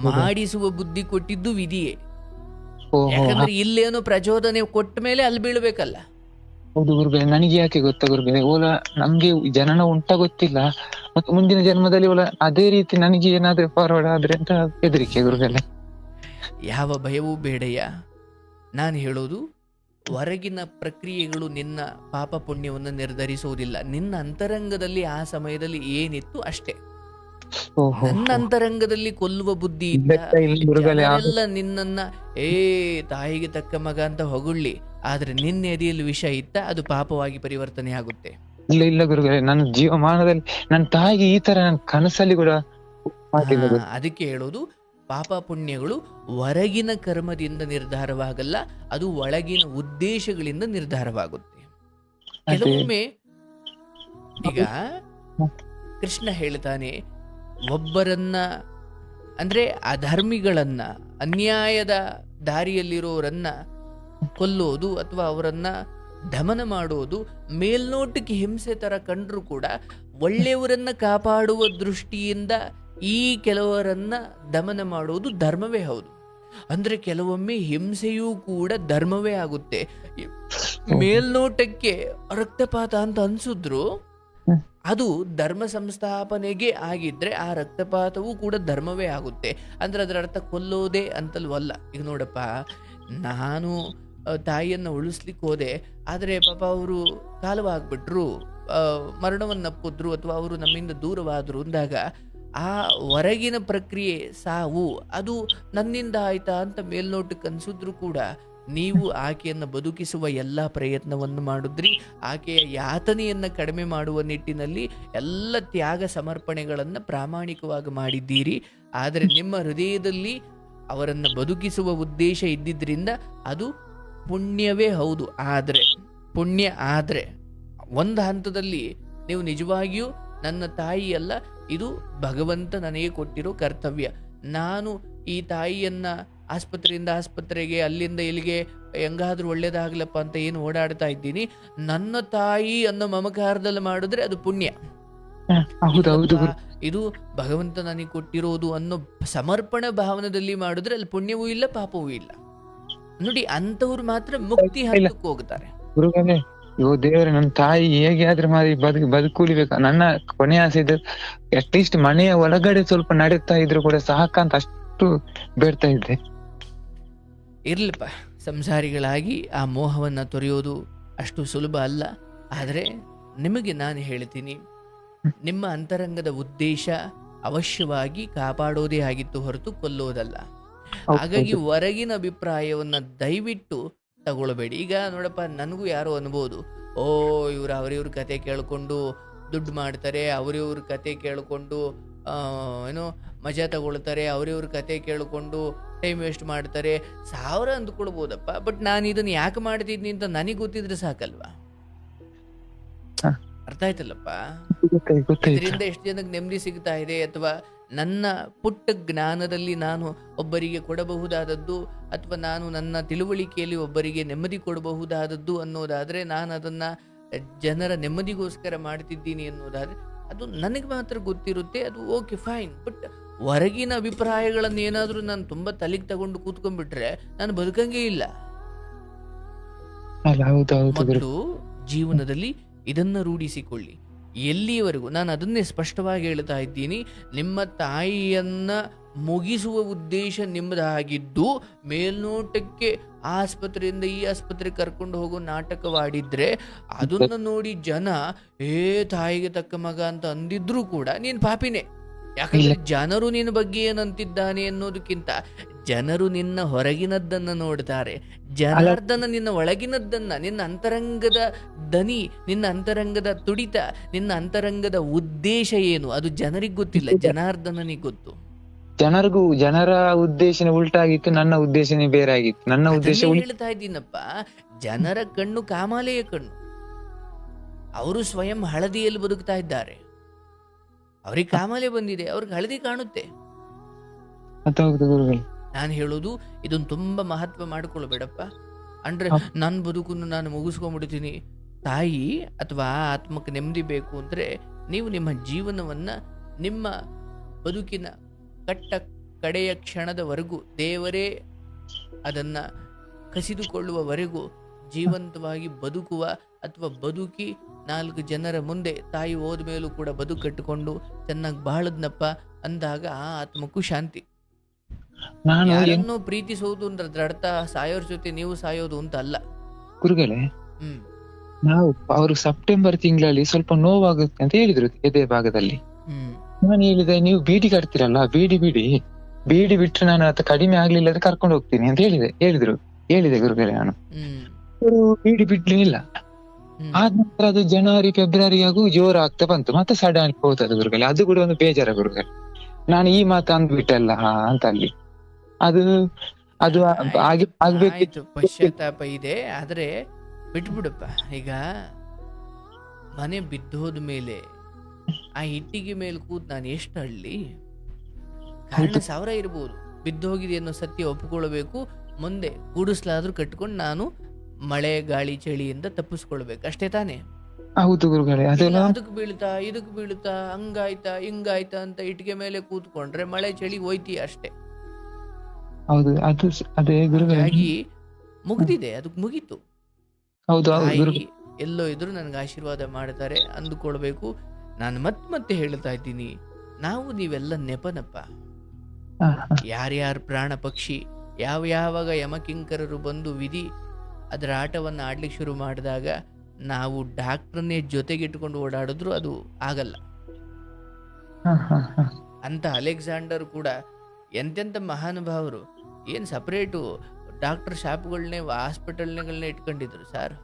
ಮಾಡಿಸುವ ಬುದ್ಧಿ ಕೊಟ್ಟಿದ್ದು ವಿಧಿಯೇ. ಯಾಕಂದ್ರೆ ಇಲ್ಲೇನು ಪ್ರಚೋದನೆ ಕೊಟ್ಟ ಮೇಲೆ ಅಲ್ಲಿ ಬೀಳ್ಬೇಕಲ್ಲ. ಹೌದು ಗುರುಗಳೇ, ನನಗೆ ಯಾಕೆ ಗೊತ್ತಾ ಗುರುಗಳೇ, ನಮ್ಗೆ ಜನನ ಉಂಟಾ ಗೊತ್ತಿಲ್ಲ, ಮತ್ತೆ ಮುಂದಿನ ಜನ್ಮದಲ್ಲಿ ಅದೇ ರೀತಿ ನನಗೆ ಏನಾದ್ರೂ ಫಾರ್ವರ್ಡ್ ಆದ್ರೆ ಅಂತ ಹೆದರಿಕೆ ಗುರುಗಳೇ. ಯಾವ ಭಯವೂ ಬೇಡಯ್ಯ. ನಾನು ಹೇಳೋದು, ಹೊರಗಿನ ಪ್ರಕ್ರಿಯೆಗಳು ನಿನ್ನ ಪಾಪ ಪುಣ್ಯವನ್ನು ನಿರ್ಧರಿಸುವುದಿಲ್ಲ. ನಿನ್ನ ಅಂತರಂಗದಲ್ಲಿ ಆ ಸಮಯದಲ್ಲಿ ಏನಿತ್ತು ಅಷ್ಟೇ. ನನ್ನ ಅಂತರಂಗದಲ್ಲಿ ಕೊಲ್ಲುವ ಬುದ್ಧಿ ಎಲ್ಲ ನಿನ್ನನ್ನ ತಾಯಿಗೆ ತಕ್ಕ ಮಗ ಅಂತ ಹೊಗಳ್ಳಿ, ಆದ್ರೆ ನಿನ್ನ ಎದೆಯಲ್ಲಿ ವಿಷ ಇತ್ತ, ಅದು ಪಾಪವಾಗಿ ಪರಿವರ್ತನೆ ಆಗುತ್ತೆ. ಇಲ್ಲ ಗುರುಗಳೇ, ನನ್ನ ಜೀವಮಾನದಲ್ಲಿ ನನ್ನ ತಾಯಿಗೆ ಈ ತರ ನನ್ನ ಕನಸಲ್ಲಿ ಕೂಡ ಅದಕ್ಕೆ ಹೇಳೋದು, ಪಾಪ ಪುಣ್ಯಗಳು ಹೊರಗಿನ ಕರ್ಮದಿಂದ ನಿರ್ಧಾರವಾಗಲ್ಲ, ಅದು ಒಳಗಿನ ಉದ್ದೇಶಗಳಿಂದ ನಿರ್ಧಾರವಾಗುತ್ತೆ. ಕೆಲವೊಮ್ಮೆ ಈಗ ಕೃಷ್ಣ ಹೇಳ್ತಾನೆ, ಒಬ್ಬರನ್ನ ಅಂದ್ರೆ ಅಧರ್ಮಿಗಳನ್ನ, ಅನ್ಯಾಯದ ದಾರಿಯಲ್ಲಿರೋರನ್ನ ಕೊಲ್ಲೋದು ಅಥವಾ ಅವರನ್ನ ದಮನ ಮಾಡೋದು ಮೇಲ್ನೋಟಕ್ಕೆ ಹಿಂಸೆ ತರ ಕಂಡ್ರು ಕೂಡ ಒಳ್ಳೆಯವರನ್ನ ಕಾಪಾಡುವ ದೃಷ್ಟಿಯಿಂದ ಈ ಕೆಲವರನ್ನ ದಮನ ಮಾಡೋದು ಧರ್ಮವೇ ಹೌದು. ಅಂದ್ರೆ ಕೆಲವೊಮ್ಮೆ ಹಿಂಸೆಯೂ ಕೂಡ ಧರ್ಮವೇ ಆಗುತ್ತೆ. ಮೇಲ್ನೋಟಕ್ಕೆ ರಕ್ತಪಾತ ಅಂತ ಅನ್ಸಿದ್ರು ಅದು ಧರ್ಮ ಸಂಸ್ಥಾಪನೆಗೆ ಆಗಿದ್ರೆ ಆ ರಕ್ತಪಾತವೂ ಕೂಡ ಧರ್ಮವೇ ಆಗುತ್ತೆ. ಅಂದ್ರೆ ಅದರ ಅರ್ಥ ಕೊಲ್ಲೋದೇ ಅಂತಲ್ವಲ್ಲ. ಈಗ ನೋಡಪ್ಪ, ನಾನು ತಾಯಿಯನ್ನು ಉಳಿಸ್ಲಿಕ್ಕೆ ಹೋದೆ, ಆದರೆ ಪಾಪ ಅವರು ಕಾಲವಾಗ್ಬಿಟ್ರು, ಮರಣವನ್ನಪ್ಪಿದ್ರು, ಅಥವಾ ಅವರು ನಮ್ಮಿಂದ ದೂರವಾದ್ರು ಅಂದಾಗ ಆ ಹೊರಗಿನ ಪ್ರಕ್ರಿಯೆ ಸಾವು ಅದು ನನ್ನಿಂದ ಆಯ್ತಾ ಅಂತ ಮೇಲ್ನೋಟಕ್ಕೆ ಅನ್ಸಿದ್ರು ಕೂಡ ನೀವು ಆಕೆಯನ್ನು ಬದುಕಿಸುವ ಎಲ್ಲ ಪ್ರಯತ್ನವನ್ನು ಮಾಡಿದ್ರಿ. ಆಕೆಯ ಯಾತನೆಯನ್ನು ಕಡಿಮೆ ಮಾಡುವ ನಿಟ್ಟಿನಲ್ಲಿ ಎಲ್ಲ ತ್ಯಾಗ ಸಮರ್ಪಣೆಗಳನ್ನು ಪ್ರಾಮಾಣಿಕವಾಗಿ ಮಾಡಿದ್ದೀರಿ. ಆದರೆ ನಿಮ್ಮ ಹೃದಯದಲ್ಲಿ ಅವರನ್ನು ಬದುಕಿಸುವ ಉದ್ದೇಶ ಇದ್ದಿದ್ದರಿಂದ ಅದು ಪುಣ್ಯವೇ ಹೌದು. ಆದರೆ ಒಂದು ಹಂತದಲ್ಲಿ ನೀವು ನಿಜವಾಗಿಯೂ ನನ್ನ ತಾಯಿ ಅಲ್ಲ, ಇದು ಭಗವಂತ ನನಗೆ ಕೊಟ್ಟಿರೋ ಕರ್ತವ್ಯ, ನಾನು ಈ ತಾಯಿಯನ್ನ ಆಸ್ಪತ್ರೆಯಿಂದ ಆಸ್ಪತ್ರೆಗೆ, ಅಲ್ಲಿಂದ ಇಲ್ಲಿಗೆ ಹೆಂಗಾದ್ರೂ ಒಳ್ಳೇದಾಗ್ಲಪ್ಪ ಅಂತ ಏನು ಓಡಾಡ್ತಾ ಇದ್ದೀನಿ, ನನ್ನ ತಾಯಿ ಅನ್ನೋ ಮಮಕಾರದಲ್ಲಿ ಮಾಡಿದ್ರೆ ಅದು ಪುಣ್ಯ. ಇದು ಭಗವಂತ ನನಗೆ ಕೊಟ್ಟಿರೋದು ಅನ್ನೋ ಸಮರ್ಪಣೆ ಭಾವನದಲ್ಲಿ ಮಾಡಿದ್ರೆ ಅಲ್ಲಿ ಪುಣ್ಯವೂ ಇಲ್ಲ, ಪಾಪವೂ ಇಲ್ಲ. ನೋಡಿ, ಅಂತವ್ರು ಮಾತ್ರ ಮುಕ್ತಿ ಹಂತಕ್ಕೆ ಹೋಗ್ತಾರೆ. ದೇವರೇ, ನನ್ನ ತಾಯಿ ಹೇಗೆ ಆದ್ರೆ ಮಾಡಿ ಬದುಕುಳಿಬೇಕು. ನನ್ನ ಕೊನೆ ಆಸೆ ಇದ್ದು ಅಟ್ಲೀಸ್ಟ್ ಮನೆಯ ಒಳಗಡೆ ಸ್ವಲ್ಪ ನಡೀತಾ ಇದ್ರು ಕೂಡ ಸಾಕಂತ ಅಷ್ಟು ಬೇಡ್ತಾ ಇದ್ದೆ. ಇರ್ಲಪ್ಪ, ಸಂಸಾರಿಗಳಾಗಿ ಆ ಮೋಹವನ್ನ ತೊರೆಯೋದು ಅಷ್ಟು ಸುಲಭ ಅಲ್ಲ. ಆದರೆ ನಿಮಗೆ ನಾನು ಹೇಳ್ತೀನಿ, ನಿಮ್ಮ ಅಂತರಂಗದ ಉದ್ದೇಶ ಅವಶ್ಯವಾಗಿ ಕಾಪಾಡೋದೇ ಆಗಿತ್ತು ಹೊರತು ಕೊಲ್ಲೋದಲ್ಲ. ಹಾಗಾಗಿ ಹೊರಗಿನ ಅಭಿಪ್ರಾಯವನ್ನ ದಯವಿಟ್ಟು ತಗೊಳ್ಬೇಡಿ. ಈಗ ನೋಡಪ್ಪ, ನನಗೂ ಯಾರೋ ಅನ್ಬೋದು, ಓ ಇವ್ರು ಅವ್ರಿವ್ರ ಕತೆ ಕೇಳ್ಕೊಂಡು ದುಡ್ಡು ಮಾಡ್ತಾರೆ, ಅವ್ರಿವ್ರ ಕತೆ ಕೇಳ್ಕೊಂಡು ಏನೋ ಮಜಾ ತಗೊಳ್ತಾರೆ, ಅವ್ರಿವ್ರ ಕತೆ ಕೇಳ್ಕೊಂಡು ಟೈಮ್ ವೇಸ್ಟ್ ಮಾಡ್ತಾರೆ, 1000 ಅಂದ್ಕೊಳ್ಬೋದಪ್ಪ. ಬಟ್ ನಾನು ಇದನ್ನ ಯಾಕೆ ಮಾಡ್ತಿದ್ನಿ ಅಂತ ನನಗೆ ಗೊತ್ತಿದ್ರೆ ಸಾಕಲ್ವಾ? ಅರ್ಥ ಆಯ್ತಲ್ಲಪ್ಪ? ಇದರಿಂದ ಎಷ್ಟು ಜನಕ್ಕೆ ನೆಮ್ಮದಿ ಸಿಗ್ತಾ ಇದೆ, ಅಥವಾ ನನ್ನ ಪುಟ್ಟ ಜ್ಞಾನದಲ್ಲಿ ನಾನು ಒಬ್ಬರಿಗೆ ಕೊಡಬಹುದಾದದ್ದು, ಅಥವಾ ನಾನು ನನ್ನ ತಿಳುವಳಿಕೆಯಲ್ಲಿ ಒಬ್ಬರಿಗೆ ನೆಮ್ಮದಿ ಕೊಡಬಹುದಾದದ್ದು ಅನ್ನೋದಾದ್ರೆ, ನಾನು ಅದನ್ನ ಜನರ ನೆಮ್ಮದಿಗೋಸ್ಕರ ಮಾಡ್ತಿದ್ದೀನಿ ಅನ್ನೋದಾದ್ರೆ ಅದು ನನಗೆ ಮಾತ್ರ ಗೊತ್ತಿರುತ್ತೆ, ಅದು ಓಕೆ ಫೈನ್. ಬಟ್ ಹೊರಗಿನ ಅಭಿಪ್ರಾಯಗಳನ್ನ ಏನಾದ್ರೂ ನಾನು ತುಂಬಾ ತಲೆಗೆ ತಗೊಂಡು ಕೂತ್ಕೊಂಡ್ಬಿಟ್ರೆ ನಾನು ಬದುಕಂಗೇ ಇಲ್ಲ. ಮತ್ತು ಜೀವನದಲ್ಲಿ ಇದನ್ನ ರೂಢಿಸಿಕೊಳ್ಳಿ. ಎಲ್ಲಿಯವರೆಗೂ ನಾನು ಅದನ್ನೇ ಸ್ಪಷ್ಟವಾಗಿ ಹೇಳ್ತಾ ಇದ್ದೀನಿ, ನಿಮ್ಮ ತಾಯಿಯನ್ನ ಮುಗಿಸುವ ಉದ್ದೇಶ ನಿಮ್ಮದಾಗಿದ್ದು ಮೇಲ್ನೋಟಕ್ಕೆ ಆಸ್ಪತ್ರೆಯಿಂದ ಈ ಆಸ್ಪತ್ರೆ ಕರ್ಕೊಂಡು ಹೋಗೋ ನಾಟಕವಾಡಿದ್ರೆ ಅದನ್ನ ನೋಡಿ ಜನ ತಾಯಿಗೆ ತಕ್ಕ ಮಗ ಅಂತ ಅಂದಿದ್ರು ಕೂಡ ನೀನ್ ಪಾಪಿನೇ. ಯಾಕಂದ್ರೆ ಜನರು ನಿನ್ನ ಬಗ್ಗೆ ಏನಂತಿದ್ದಾನೆ ಅನ್ನೋದಕ್ಕಿಂತ ಜನರು ನಿನ್ನ ಹೊರಗಿನದ್ದನ್ನ ನೋಡ್ತಾರೆ. ಜನಾರ್ದನ ನಿನ್ನ ಒಳಗಿನದ್ದನ್ನ, ನಿನ್ನ ಅಂತರಂಗದ ದನಿ, ನಿನ್ನ ಅಂತರಂಗದ ತುಡಿತ, ನಿನ್ನ ಅಂತರಂಗದ ಉದ್ದೇಶ ಏನು ಅದು ಜನರಿಗೆ ಗೊತ್ತಿಲ್ಲ, ಜನಾರ್ದನನಿಗೆ ಗೊತ್ತು. ಜನರ ಉದ್ದೇಶನೇ ಉಲ್ಟಾಗಿತ್ತು, ನನ್ನ ಉದ್ದೇಶನೇ ಬೇರೆ ಆಗಿತ್ತು. ನನ್ನ ಉದ್ದೇಶ ಹೇಳ್ತಾ ಇದ್ದೀನಪ್ಪ, ಜನರ ಕಣ್ಣು ಕಾಮಾಲೆಯ ಕಣ್ಣು. ಅವರು ಸ್ವಯಂ ಹಳದಿಯಲ್ಲಿ ಬದುಕ್ತಾ ಇದ್ದಾರೆ, ಅವ್ರಿಗೆ ಕಾಮಾಲೆ ಬಂದಿದೆ, ಅವ್ರಿಗೆ ಹಳದಿ ಕಾಣುತ್ತೆ. ನಾನು ಹೇಳೋದು ಇದನ್ನು ತುಂಬಾ ಮಹತ್ವ ಮಾಡಿಕೊಳ್ಬೇಡಪ್ಪ. ಅಂದ್ರೆ ನನ್ನ ಬದುಕನ್ನು ನಾನು ಮುಗಿಸ್ಕೊಂಡ್ಬಿಡ್ತೀನಿ. ತಾಯಿ ಅಥವಾ ಆತ್ಮಕ್ಕೆ ನೆಮ್ಮದಿ ಬೇಕು ಅಂದ್ರೆ ನೀವು ನಿಮ್ಮ ಜೀವನವನ್ನ ನಿಮ್ಮ ಬದುಕಿನ ಕಡೆಯ ಕ್ಷಣದವರೆಗೂ, ದೇವರೇ ಅದನ್ನ ಕಸಿದುಕೊಳ್ಳುವವರೆಗೂ ಜೀವಂತವಾಗಿ ಬದುಕುವ, ಅಥವಾ ಬದುಕಿ 4 ಜನರ ಮುಂದೆ ತಾಯಿ ಹೋದ ಮೇಲೂ ಕೂಡ ಬದುಕು ಕಟ್ಟಿಕೊಂಡು ಚೆನ್ನಾಗಿ ಬಾಳದ್ನಪ್ಪ ಅಂದಾಗ ಆ ಆತ್ಮಕ್ಕೂ ಶಾಂತಿ. ಯಾರನ್ನೋ ಪ್ರೀತಿಸೋದು ಅಂದ್ರೆ ಅರ್ಥ ಸಾಯೋರ್ ಜೊತೆ ನೀವು ಸಾಯೋದು ಅಂತ ಅಲ್ಲ ಗುರುಗಳೇ. ನಾವು ಅವರು ಸೆಪ್ಟೆಂಬರ್ ತಿಂಗಳಲ್ಲಿ ಸ್ವಲ್ಪ ನೋವಾಗುತ್ತೆ ಅಂತ ಹೇಳಿದ್ರು ಎದೆ ಭಾಗದಲ್ಲಿ. ನಾನು ಹೇಳಿದೆ, ನೀವು ಬೀಡಿ ಕಟ್ತಿರಲ್ಲ, ಬೀಡಿ ಬಿಟ್ರೆ ನಾನು ಅದು ಕಡಿಮೆ ಆಗ್ಲಿಲ್ಲ ಅಂದ್ರೆ ಕರ್ಕೊಂಡು ಹೋಗ್ತೀನಿ ಅಂತ ಹೇಳಿದೆ ಗುರುಗಳೇ. ನಾನು ಬೀಡಿ ಬಿಡ್ಲಿಲ್ಲ. ಆದ ನಂತರ ಅದು ಜನವರಿ ಫೆಬ್ರವರಿ ಆಗು ಜೋರ ಆಗ್ತಾ ಬಂತು, ಮತ್ತೆ ಸಡನ್ ಹೋಗ್ತದೆ ಗುರುಗಳೇ. ಅದು ಕೂಡ ಒಂದು ಬೇಜಾರ ಗುರುಗಳೇ, ನಾನು ಈ ಮಾತು ಅಂದ್ಬಿಟ್ಟಲ್ಲ ಅಂತ ಅಲ್ಲಿ. ಅದು ಆಗ್ಬೇಕಿತ್ತು, ಪಶ್ಚಾತ್ತಾಪ ಇದೆ, ಆದ್ರೆ ಬಿಟ್ಬಿಡಪ್ಪ. ಈಗ ಮನೆ ಬಿದ್ದೋದ ಮೇಲೆ ಆ ಇಟ್ಟಿಗೆ ಮೇಲೆ ಕೂತ್ ನಾನು ಎಷ್ಟು ಹಳ್ಳಿ, ಕಾರಣ 1000 ಇರ್ಬೋದು, ಬಿದ್ದೋಗಿದೆ ಅನ್ನೋ ಸತ್ಯ ಒಪ್ಪಿಕೊಳ್ಬೇಕು. ಮುಂದೆ ಕೂಡಿಸ್ಲಾದ್ರೂ ಕಟ್ಕೊಂಡು ನಾನು ಮಳೆ ಗಾಳಿ ಚಳಿಯಿಂದ ತಪ್ಪಿಸ್ಕೊಳ್ಬೇಕು, ಅಷ್ಟೇ ತಾನೇ? ಹೌದು ಗುರುಗಳೇ. ಅದಕ್ಕೆ ಬೀಳ್ತಾ ಇದಕ್ಕೆ ಬೀಳ್ತಾ ಹಂಗಾಯ್ತಾ ಹಿಂಗಾಯ್ತಾ ಅಂತ ಇಟ್ಟಿಗೆ ಮೇಲೆ ಕೂತ್ಕೊಂಡ್ರೆ ಮಳೆ ಚಳಿ ಹೋಯ್ತಿ ಅಷ್ಟೇ. ಹೌದು, ಅದು ಅದೇ ಗುರುಗಳೇ. ಹಾಗಾಗಿ ಮುಗ್ದಿದೆ, ಅದಕ್ಕೆ ಮುಗೀತು. ಹೌದು, ಎಲ್ಲೋ ಇದ್ರು ನನಗೆ ಆಶೀರ್ವಾದ ಮಾಡ್ತಾರೆ ಅಂದುಕೊಳ್ಬೇಕು. ನಾನು ಮತ್ತೆ ಹೇಳ್ತಾ ಇದ್ದೀನಿ, ನಾವು ನೀವೆಲ್ಲ ನೆಪನಪ್ಪ. ಯಾರ್ಯಾರ ಪ್ರಾಣ ಪಕ್ಷಿ ಯಾವಾಗ ಯಮಕಿಂಕರರು ಬಂದು ವಿಧಿ ಅದರ ಆಟವನ್ನು ಆಡ್ಲಿಕ್ಕೆ ಶುರು ಮಾಡಿದಾಗ ನಾವು ಡಾಕ್ಟರ್ನೇ ಜೊತೆಗಿಟ್ಕೊಂಡು ಓಡಾಡಿದ್ರು ಅದು ಆಗಲ್ಲ ಅಂತ. ಅಲೆಕ್ಸಾಂಡರ್ ಕೂಡ ಎಂತೆಂಥ ಮಹಾನುಭಾವರು ಏನ್ ಸಪರೇಟು ಡಾಕ್ಟರ್ ಶಾಪ್ಗಳನ್ನೇ ಹಾಸ್ಪಿಟಲ್ಗಳನ್ನೇ ಇಟ್ಕೊಂಡಿದ್ರು ಸರ್.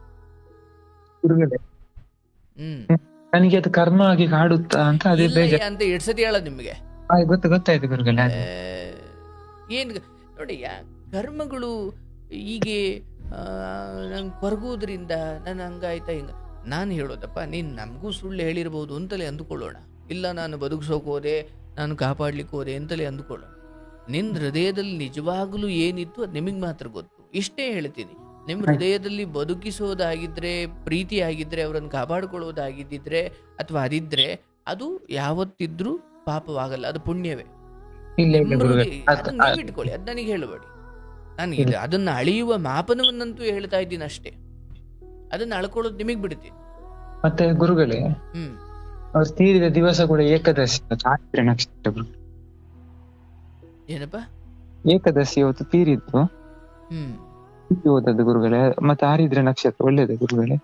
ನನಗೆ ಅದು ಕರ್ಮ ಆಗಿ ಕಾಡುತ್ತಾ ಅಂತ ಅದೇ ಅಂತ 2 ಸತಿ ಹೇಳೋದು ನಿಮಗೆ ಗೊತ್ತಾಯ್ತು ಗುರುಗಳೇ. ಏನ್ ನೋಡಿ, ಕರ್ಮಗಳು ಹೀಗೆ ನಂಗೆ ಕೊರಗೋದ್ರಿಂದ ನನ್ನ ಹಂಗಾಯ್ತಾ ಹಿಂಗ. ನಾನು ಹೇಳೋದಪ್ಪ, ನೀನ್ ನಮಗೂ ಸುಳ್ಳು ಹೇಳಿರ್ಬೋದು ಅಂತಲೇ ಅಂದುಕೊಳ್ಳೋಣ, ಇಲ್ಲ ನಾನು ಬದುಕಿಸೋಕೆ ಹೋದೆ, ನಾನು ಕಾಪಾಡ್ಲಿಕ್ಕೆ ಹೋದೆ ಅಂತಲೇ ಅಂದುಕೊಳ್ಳೋಣ. ನಿನ್ ಹೃದಯದಲ್ಲಿ ನಿಜವಾಗ್ಲೂ ಏನಿತ್ತು ಅದು ನಿಮಗೆ ಮಾತ್ರ ಗೊತ್ತು. ಇಷ್ಟೇ ಹೇಳ್ತೀನಿ, ನಿಮ್ ಹೃದಯದಲ್ಲಿ ಬದುಕಿಸೋದಾಗಿದ್ರೆ, ಪ್ರೀತಿ ಆಗಿದ್ರೆ, ಅವರನ್ನು ಕಾಪಾಡ್ಕೊಳ್ಳೋದಾಗಿದ್ದಿದ್ರೆ ಅಥವಾ ಅದಿದ್ರೆ ಅದು ಯಾವತ್ತಿದ್ರೂ ಪಾಪವಾಗಲ್ಲ, ಅದು ಪುಣ್ಯವೇ. ಅದನ್ನ ಇಟ್ಕೊಳ್ಳಿ, ಅದ್ ನನಗೆ ಹೇಳಬೇಡಿ. ನನಗೆ ಅದನ್ನ ಅಳೆಯುವ ಮಾಪನವನ್ನಂತೂ ಹೇಳ್ತಾ ಇದ್ದೀನಿ ಅಷ್ಟೇ, ಅದನ್ನ ಅಳ್ಕೊಳ್ಳೋದು ನಿಮಗ್ ಬಿಡ್ತೀನಿ. ಮತ್ತೆ ಗುರುಗಳೇ, ತೀರಿದ ದಿವಸ ಕೂಡ ಏಕಾದಶಿ ನಕ್ಷತ್ರ. ಏನಪ್ಪ ಏಕಾದಶಿ ಇವತ್ತು ತೀರಿದ್ದು ಓದದ್ದು ಗುರುಗಳೇ. ಮತ್ತೆ ಆರಿದ್ರ ನಕ್ಷತ್ರ ಒಳ್ಳೇದು ಗುರುಗಳೇ.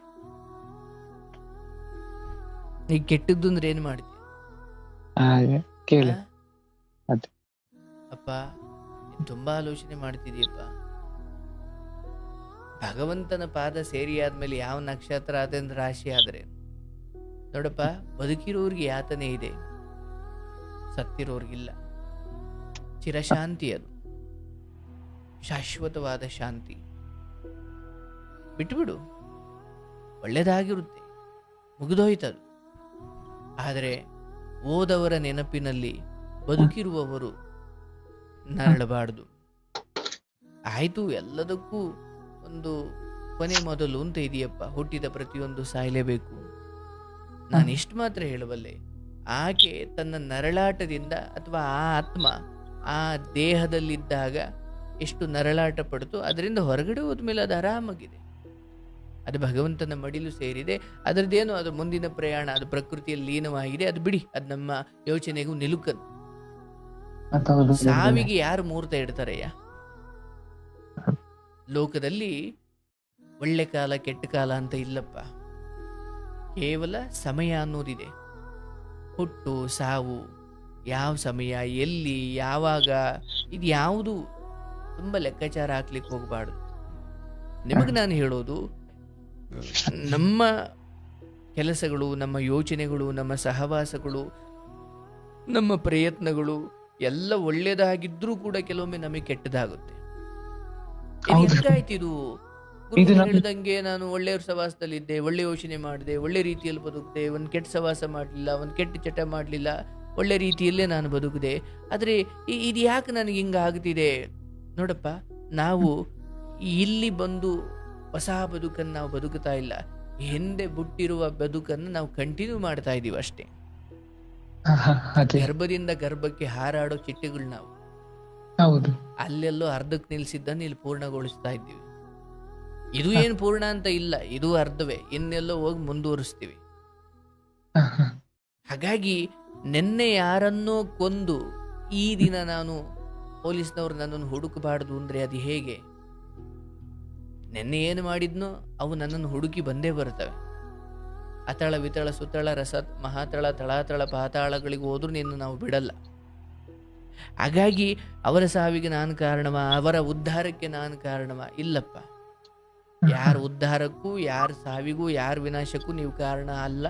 ಈಗ ಕೆಟ್ಟದ್ದು ಅಂದ್ರೆ ಏನ್ ಮಾಡ್ತೀಯ? ಕೇಳಿ ಆ? ಅದೇ. ಅಪ್ಪ ನೀನ್ ತುಂಬಾ ಆಲೋಚನೆ ಮಾಡ್ತಿದೀಯಪ್ಪ. ಭಗವಂತನ ಪಾದ ಸೇರಿ ಆದ್ಮೇಲೆ ಯಾವ ನಕ್ಷತ್ರ ಅದಂದ್ರೆ ರಾಶಿ ಆದ್ರೆ ನೋಡಪ್ಪ, ಬದುಕಿರೋರ್ಗೆ ಯಾತನೆ ಇದೆ, ಸತ್ತಿರೋರ್ಗಿಲ್ಲ. ಚಿರಶಾಂತಿ, ಅದು ಶಾಶ್ವತವಾದ ಶಾಂತಿ. ಬಿಟ್ಬಿಡು, ಒಳ್ಳೇದಾಗಿರುತ್ತೆ, ಮುಗಿದೋಯ್ತದು. ಆದರೆ ಓದವರ ನೆನಪಿನಲ್ಲಿ ಬದುಕಿರುವವರು ನರಳಬಾರ್ದು. ಆಯ್ತು, ಎಲ್ಲದಕ್ಕೂ ಒಂದು ಕೊನೆ ಮೊದಲು ಅಂತ ಇದೆಯಪ್ಪ. ಹುಟ್ಟಿದ ಪ್ರತಿಯೊಂದು ಸಾಯಲೇಬೇಕು. ನಾನು ಇಷ್ಟು ಮಾತ್ರ ಹೇಳಬಲ್ಲೆ, ಆಕೆ ತನ್ನ ನರಳಾಟದಿಂದ ಅಥವಾ ಆ ಆತ್ಮ ಆ ದೇಹದಲ್ಲಿದ್ದಾಗ ಎಷ್ಟು ನರಳಾಟ ಪಡ್ತು, ಅದರಿಂದ ಹೊರಗಡೆ ಹೋದ್ಮೇಲೆ ಅದು ಆರಾಮಾಗಿದೆ. ಅದು ಭಗವಂತನ ಮಡಿಲು ಸೇರಿದೆ. ಅದರದ್ದೇನು, ಅದು ಮುಂದಿನ ಪ್ರಯಾಣ, ಅದು ಪ್ರಕೃತಿಯಲ್ಲಿ ಲೀನವಾಗಿದೆ. ಅದು ಬಿಡಿ, ಅದು ನಮ್ಮ ಯೋಚನೆಗೂ ನಿಲುಕದು. ಸಾವಿಗೆ ಯಾರು ಮುಹೂರ್ತ ಇಡ್ತಾರಯ್ಯ? ಲೋಕದಲ್ಲಿ ಒಳ್ಳೆ ಕಾಲ ಕೆಟ್ಟ ಕಾಲ ಅಂತ ಇಲ್ಲಪ್ಪ. ಕೇವಲ ಸಮಯ ಅನ್ನೋದಿದೆ. ಹುಟ್ಟು ಸಾವು, ಯಾವ ಸಮಯ, ಎಲ್ಲಿ, ಯಾವಾಗ, ಇದು ಯಾವುದು ತುಂಬ ಲೆಕ್ಕಾಚಾರ ಹಾಕ್ಲಿಕ್ಕೆ ಹೋಗಬಾರ್ದು. ನಿಮಗೆ ನಾನು ಹೇಳೋದು, ನಮ್ಮ ಕೆಲಸಗಳು, ನಮ್ಮ ಯೋಚನೆಗಳು, ನಮ್ಮ ಸಹವಾಸಗಳು, ನಮ್ಮ ಪ್ರಯತ್ನಗಳು ಎಲ್ಲ ಒಳ್ಳೇದಾಗಿದ್ರೂ ಕೂಡ ಕೆಲವೊಮ್ಮೆ ನಮಗೆ ಕೆಟ್ಟದಾಗುತ್ತೆ. ಎಂತಾಯ್ತಿದು? ಹೇಳಿದಂಗೆ ನಾನು ಒಳ್ಳೆಯವ್ರ ಸವಾಸದಲ್ಲಿದ್ದೆ, ಒಳ್ಳೆ ಯೋಚನೆ ಮಾಡಿದೆ, ಒಳ್ಳೆ ರೀತಿಯಲ್ಲಿ ಬದುಕಿದೆ, ಒಂದು ಕೆಟ್ಟ ಸವಾಸ ಮಾಡಲಿಲ್ಲ, ಒಂದು ಕೆಟ್ಟ ಚಟ ಮಾಡಲಿಲ್ಲ, ಒಳ್ಳೆ ರೀತಿಯಲ್ಲೇ ನಾನು ಬದುಕಿದೆ. ಆದರೆ ಇದು ಯಾಕೆ ನನಗೆ ಹಿಂಗೆ ಆಗ್ತಿದೆ? ನೋಡಪ್ಪ, ನಾವು ಇಲ್ಲಿ ಬಂದು ಹೊಸ ಬದುಕನ್ನು ನಾವು ಬದುಕುತ್ತಾ ಇಲ್ಲ. ಹಿಂದೆ ಬಿಟ್ಟಿರುವ ಬದುಕನ್ನು ನಾವು ಕಂಟಿನ್ಯೂ ಮಾಡ್ತಾ ಇದ್ದೀವಿ ಅಷ್ಟೇ. ಗರ್ಭದಿಂದ ಗರ್ಭಕ್ಕೆ ಹಾರಾಡೋ ಚಿಟ್ಟೆಗಳು ನಾವು. ಹೌದು, ಅಲ್ಲೆಲ್ಲೋ ಅರ್ಧಕ್ಕೆ ನಿಲ್ಸಿದ್ದನ್ನು ಇಲ್ಲಿ ಪೂರ್ಣಗೊಳಿಸ್ತಾ ಇದ್ದೀವಿ. ಇದು ಏನು ಪೂರ್ಣ ಅಂತ ಇಲ್ಲ, ಇದು ಅರ್ಧವೇ, ಇನ್ನೆಲ್ಲೋ ಹೋಗಿ ಮುಂದುವರಿಸ್ತೀವಿ. ಹಾಗಾಗಿ ನಿನ್ನೆ ಯಾರನ್ನೋ ಕೊಂದು ಈ ದಿನ ನಾನು ಪೊಲೀಸ್ನವ್ರು ನನ್ನನ್ನು ಹುಡುಕಬಾರ್ದು ಅಂದ್ರೆ ಅದು ಹೇಗೆ? ನಿನ್ನೆ ಏನು ಮಾಡಿದ್ನೋ ಅವು ನನ್ನನ್ನು ಹುಡುಕಿ ಬಂದೇ ಬರ್ತವೆ. ಅತಳ ವಿತಳ ಸುತಳ ರಸ ಮಹಾತಳ ತಳಾತಳ ಪಾತಾಳಗಳಿಗೆ ಹೋದ್ರೂ ನಿನ್ನ ನಾವು ಬಿಡಲ್ಲ. ಹಾಗಾಗಿ ಅವರ ಸಾವಿಗೆ ನಾನು ಕಾರಣವ, ಅವರ ಉದ್ಧಾರಕ್ಕೆ ನಾನು ಕಾರಣವ? ಇಲ್ಲಪ್ಪ. ಯಾರ ಉದ್ಧಾರಕ್ಕೂ, ಯಾರ ಸಾವಿಗೂ, ಯಾರ ವಿನಾಶಕ್ಕೂ ನೀವು ಕಾರಣ ಅಲ್ಲ.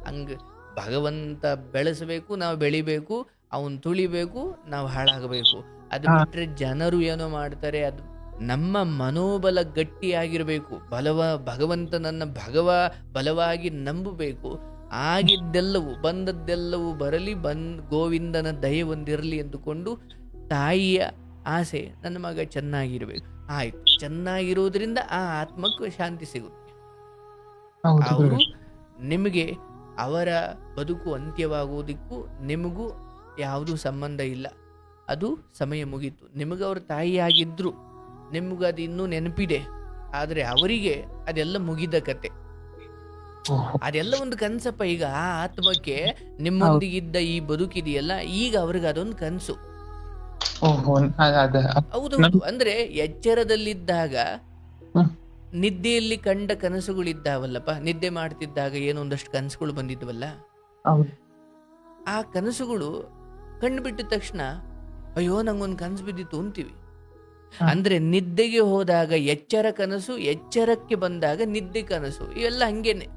ಹಂಗ ಭಗವಂತ ಬೆಳೆಸಬೇಕು, ನಾವು ಬೆಳಿಬೇಕು, ಅವನ್ ತುಳಿಬೇಕು, ನಾವು ಹಾಳಾಗಬೇಕು. ಅದು ಬಿಟ್ರೆ ಜನರು ಏನೋ ಮಾಡ್ತಾರೆ, ಅದು ನಮ್ಮ ಮನೋಬಲ ಗಟ್ಟಿಯಾಗಿರಬೇಕು. ಭಗವಂತನನ್ನ ಬಲವಾಗಿ ನಂಬಬೇಕು. ಆಗಿದ್ದೆಲ್ಲವೂ, ಬಂದದ್ದೆಲ್ಲವೂ ಬರಲಿ, ಗೋವಿಂದನ ದಯೆ ಒಂದಿರಲಿ ಎಂದುಕೊಂಡು ತಾಯಿಯ ಆಸೆ, ನನ್ನ ಮಗ ಚೆನ್ನಾಗಿರ್ಬೇಕು. ಆಯ್ತು, ಚೆನ್ನಾಗಿರೋದ್ರಿಂದ ಆ ಆತ್ಮಕ್ಕೆ ಶಾಂತಿ ಸಿಗುತ್ತೆ. ಅವರು ನಿಮಗೆ, ಅವರ ಬದುಕು ಅಂತ್ಯವಾಗುವುದಕ್ಕೂ ನಿಮಗೂ ಯಾವುದೂ ಸಂಬಂಧ ಇಲ್ಲ. ಅದು ಸಮಯ ಮುಗೀತು. ನಿಮಗೆ ಅವ್ರ ತಾಯಿಯಾಗಿದ್ರು, ನಿಮಗೂ ಅದು ಇನ್ನೂ ನೆನಪಿದೆ. ಆದರೆ ಅವರಿಗೆ ಅದೆಲ್ಲ ಮುಗಿದ ಕತೆ. ಅದೆಲ್ಲ ಒಂದು ಕನ್ಸಪ್ಪ. ಈಗ ಆ ಆತ್ಮಕ್ಕೆ ನಿಮ್ಮೊಂದಿಗಿದ್ದ ಈ ಬದುಕಿದೆಯಲ್ಲ, ಈಗ ಅವ್ರಿಗೆ ಅದೊಂದು ಕನ್ಸು. ಹೌದೌದು. ಅಂದ್ರೆ ಎಚ್ಚರದಲ್ಲಿದ್ದಾಗ ನಿದ್ದೆಯಲ್ಲಿ ಕಂಡ ಕನಸುಗಳಿದ್ದಾವಲ್ಲಪ್ಪ. ನಿದ್ದೆ ಮಾಡ್ತಿದ್ದಾಗ ಏನೊಂದಷ್ಟು ಕನಸುಗಳು ಬಂದಿದ್ವಲ್ಲ, ಆ ಕನಸುಗಳು ಕಣ್ಣು ಬಿಟ್ಟ ತಕ್ಷಣ ಅಯ್ಯೋ ನಂಗೊಂದು ಕನಸು ಬಿದ್ದಿತ್ತು ಅಂತೀವಿ. ಅಂದ್ರೆ ನಿದ್ದೆಗೆ ಹೋದಾಗ ಎಚ್ಚರ ಕನಸು, ಎಚ್ಚರಕ್ಕೆ ಬಂದಾಗ ನಿದ್ದೆ ಕನಸು, ಇವೆಲ್ಲ ಹಂಗೇನೆ.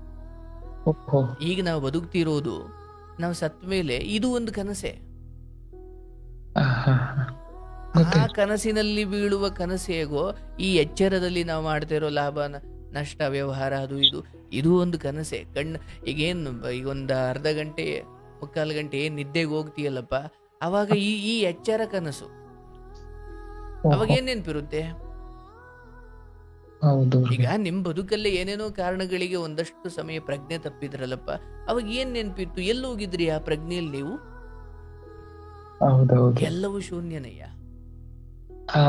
ಈಗ ನಾವು ಬದುಕ್ತಿರೋದು, ನಾವು ಸತ್ತ ಮೇಲೆ ಇದು ಒಂದು ಕನಸೆ. ಆ ಕನಸಿನಲ್ಲಿ ಬೀಳುವ ಕನಸು ಹೇಗೋ, ಈ ಎಚ್ಚರದಲ್ಲಿ ನಾವು ಮಾಡ್ತಾ ಇರೋ ಲಾಭ ನಷ್ಟ ವ್ಯವಹಾರ ಇದು ಒಂದು ಕನಸೆ. ಈಗೇನು, ಈಗ ಒಂದು ಅರ್ಧ ಗಂಟೆ ಮುಕ್ಕಾಲು ಗಂಟೆ ಏನ್ ನಿದ್ದೆಗೆ ಹೋಗ್ತೀಯಲ್ಲಪ್ಪ, ಅವಾಗ ಈ ಎಚ್ಚರ ಕನಸು. ಅವಾಗ ಏನ್ ನೆನಪಿರುತ್ತೆ? ಈಗ ನಿಮ್ ಬದುಕಲ್ಲೇ ಏನೇನೋ ಕಾರಣಗಳಿಗೆ ಒಂದಷ್ಟು ಸಮಯ ಪ್ರಜ್ಞೆ ತಪ್ಪಿದ್ರಲ್ಲಪ್ಪ, ಅವಾಗ ಏನ್ ನೆನಪಿತ್ತು? ಎಲ್ಲಿ ಹೋಗಿದ್ರಿ ಆ ಪ್ರಜ್ಞೆಯಲ್ಲಿ ನೀವು? ಎಲ್ಲವೂ ಶೂನ್ಯನಯ್ಯ.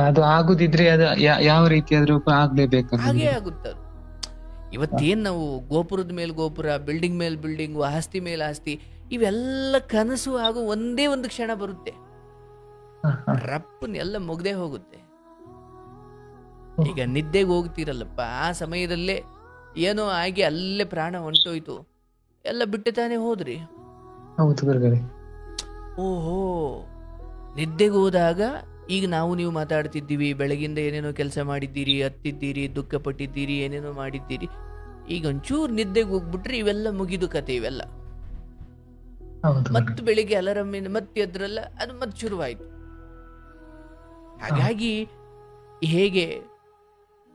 ಅದು ಆಗುದಿದ್ರೆ ಅದು ಯಾವ ರೀತಿಯಾದ್ರೂ ಆಗ್ಲೇಬೇಕು, ಹಾಗೆ ಆಗುತ್ತದು. ಇವತ್ತೇನ್ ನಾವು ಗೋಪುರದ ಮೇಲೆ ಗೋಪುರ, ಬಿಲ್ಡಿಂಗ್ ಮೇಲೆ ಬಿಲ್ಡಿಂಗು, ಆಸ್ತಿ ಮೇಲೆ ಆಸ್ತಿ, ಇವೆಲ್ಲ ಕನಸು ಆಗೋ ಒಂದೇ ಒಂದು ಕ್ಷಣ ಬರುತ್ತೆ, ರಪ್ಪನ್ ಎಲ್ಲ ಮುಗ್ದೇ ಹೋಗುತ್ತೆ. ಈಗ ನಿದ್ದೆಗೆ ಹೋಗ್ತೀರಲ್ಲಪ್ಪ, ಆ ಸಮಯದಲ್ಲೇ ಏನೋ ಆಗಿ ಅಲ್ಲೇ ಪ್ರಾಣ ಹೊಂಟೋಯ್ತು, ಎಲ್ಲ ಬಿಟ್ಟು ತಾನೇ ಹೋದ್ರಿ. ಹೌದು ಗುರುಗಳೇ. ಓಹೋ, ನಿದ್ದೆಗೆ ಹೋದಾಗ ಈಗ ನಾವು ನೀವು ಮಾತಾಡ್ತಿದ್ದೀವಿ, ಬೆಳಗಿಂದ ಏನೇನೋ ಕೆಲಸ ಮಾಡಿದ್ದೀರಿ, ಹತ್ತಿದ್ದೀರಿ, ದುಃಖ ಪಟ್ಟಿದ್ದೀರಿ, ಏನೇನೋ ಮಾಡಿದ್ದೀರಿ. ಈಗ ಒಂಚೂರು ನಿದ್ದೆಗೆ ಹೋಗ್ಬಿಟ್ರೆ ಇವೆಲ್ಲ ಮುಗಿದು ಕತೆ. ಇವೆಲ್ಲ ಹೌದು ಮತ್ತು ಬೆಳಿಗ್ಗೆ ಅಲಾರಾಮಿನ ಮತ್ತೆ ಎದ್ರಲ್ಲ, ಅದು ಮತ್ತೆ ಶುರುವಾಯಿತು. ಹಾಗಾಗಿ ಹೇಗೆ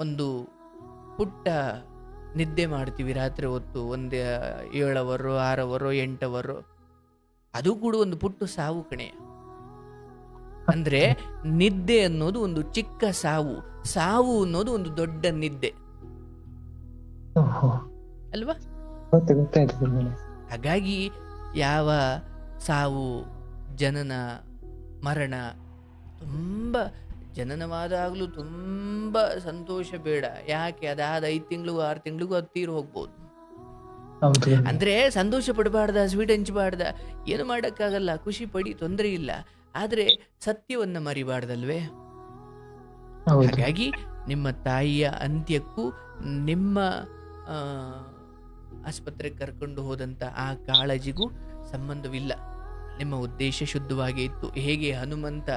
ಒಂದು ಪುಟ್ಟ ನಿದ್ದೆ ಮಾಡ್ತೀವಿ ರಾತ್ರಿ ಹೊತ್ತು, ಒಂದು 7 ಅವರ್ 6 ಅವರ್ 8 ಅವರ್, ಅದು ಕೂಡ ಒಂದು ಪುಟ್ಟ ಸಾವು ಕಣೆ. ಅಂದ್ರೆ ನಿದ್ದೆ ಅನ್ನೋದು ಒಂದು ಚಿಕ್ಕ ಸಾವು, ಸಾವು ಅನ್ನೋದು ಒಂದು ದೊಡ್ಡ ನಿದ್ದೆ ಅಲ್ವಾ? ಗೊತ್ತಾಯ್ತು ಗುರುಗಳೇ. ಹಾಗಾಗಿ ಯಾವ ಸಾವು, ಜನನ, ಮರಣ, ತುಂಬ ಜನನವಾದಾಗಲೂ ತುಂಬ ಸಂತೋಷ ಬೇಡ. ಯಾಕೆ? ಅದಾದ 5 ತಿಂಗಳಿಗೂ 6 ತಿಂಗಳಿಗೂ ಅದು ತೀರು ಹೋಗ್ಬೋದು. ಅಂದ್ರೆ ಸಂತೋಷ ಪಡಬಾರ್ದ, ಸ್ವೀಟ್ ಹಂಚಬಾರ್ದ, ಏನು ಮಾಡೋಕ್ಕಾಗಲ್ಲ, ಖುಷಿ ಪಡಿ, ತೊಂದರೆ ಇಲ್ಲ. ಆದ್ರೆ ಸತ್ಯವನ್ನ ಮರಿಬಾರ್ದಲ್ವೇ? ಹಾಗಾಗಿ ನಿಮ್ಮ ತಾಯಿಯ ಅಂತ್ಯಕ್ಕೂ ನಿಮ್ಮ ಆಸ್ಪತ್ರೆಗೆ ಕರ್ಕೊಂಡು ಹೋದಂತ ಆ ಕಾಳಜಿಗೂ ಸಂಬಂಧವಿಲ್ಲ. ನಿಮ್ಮ ಉದ್ದೇಶ ಶುದ್ಧವಾಗಿ ಇತ್ತು. ಹೇಗೆ ಹನುಮಂತ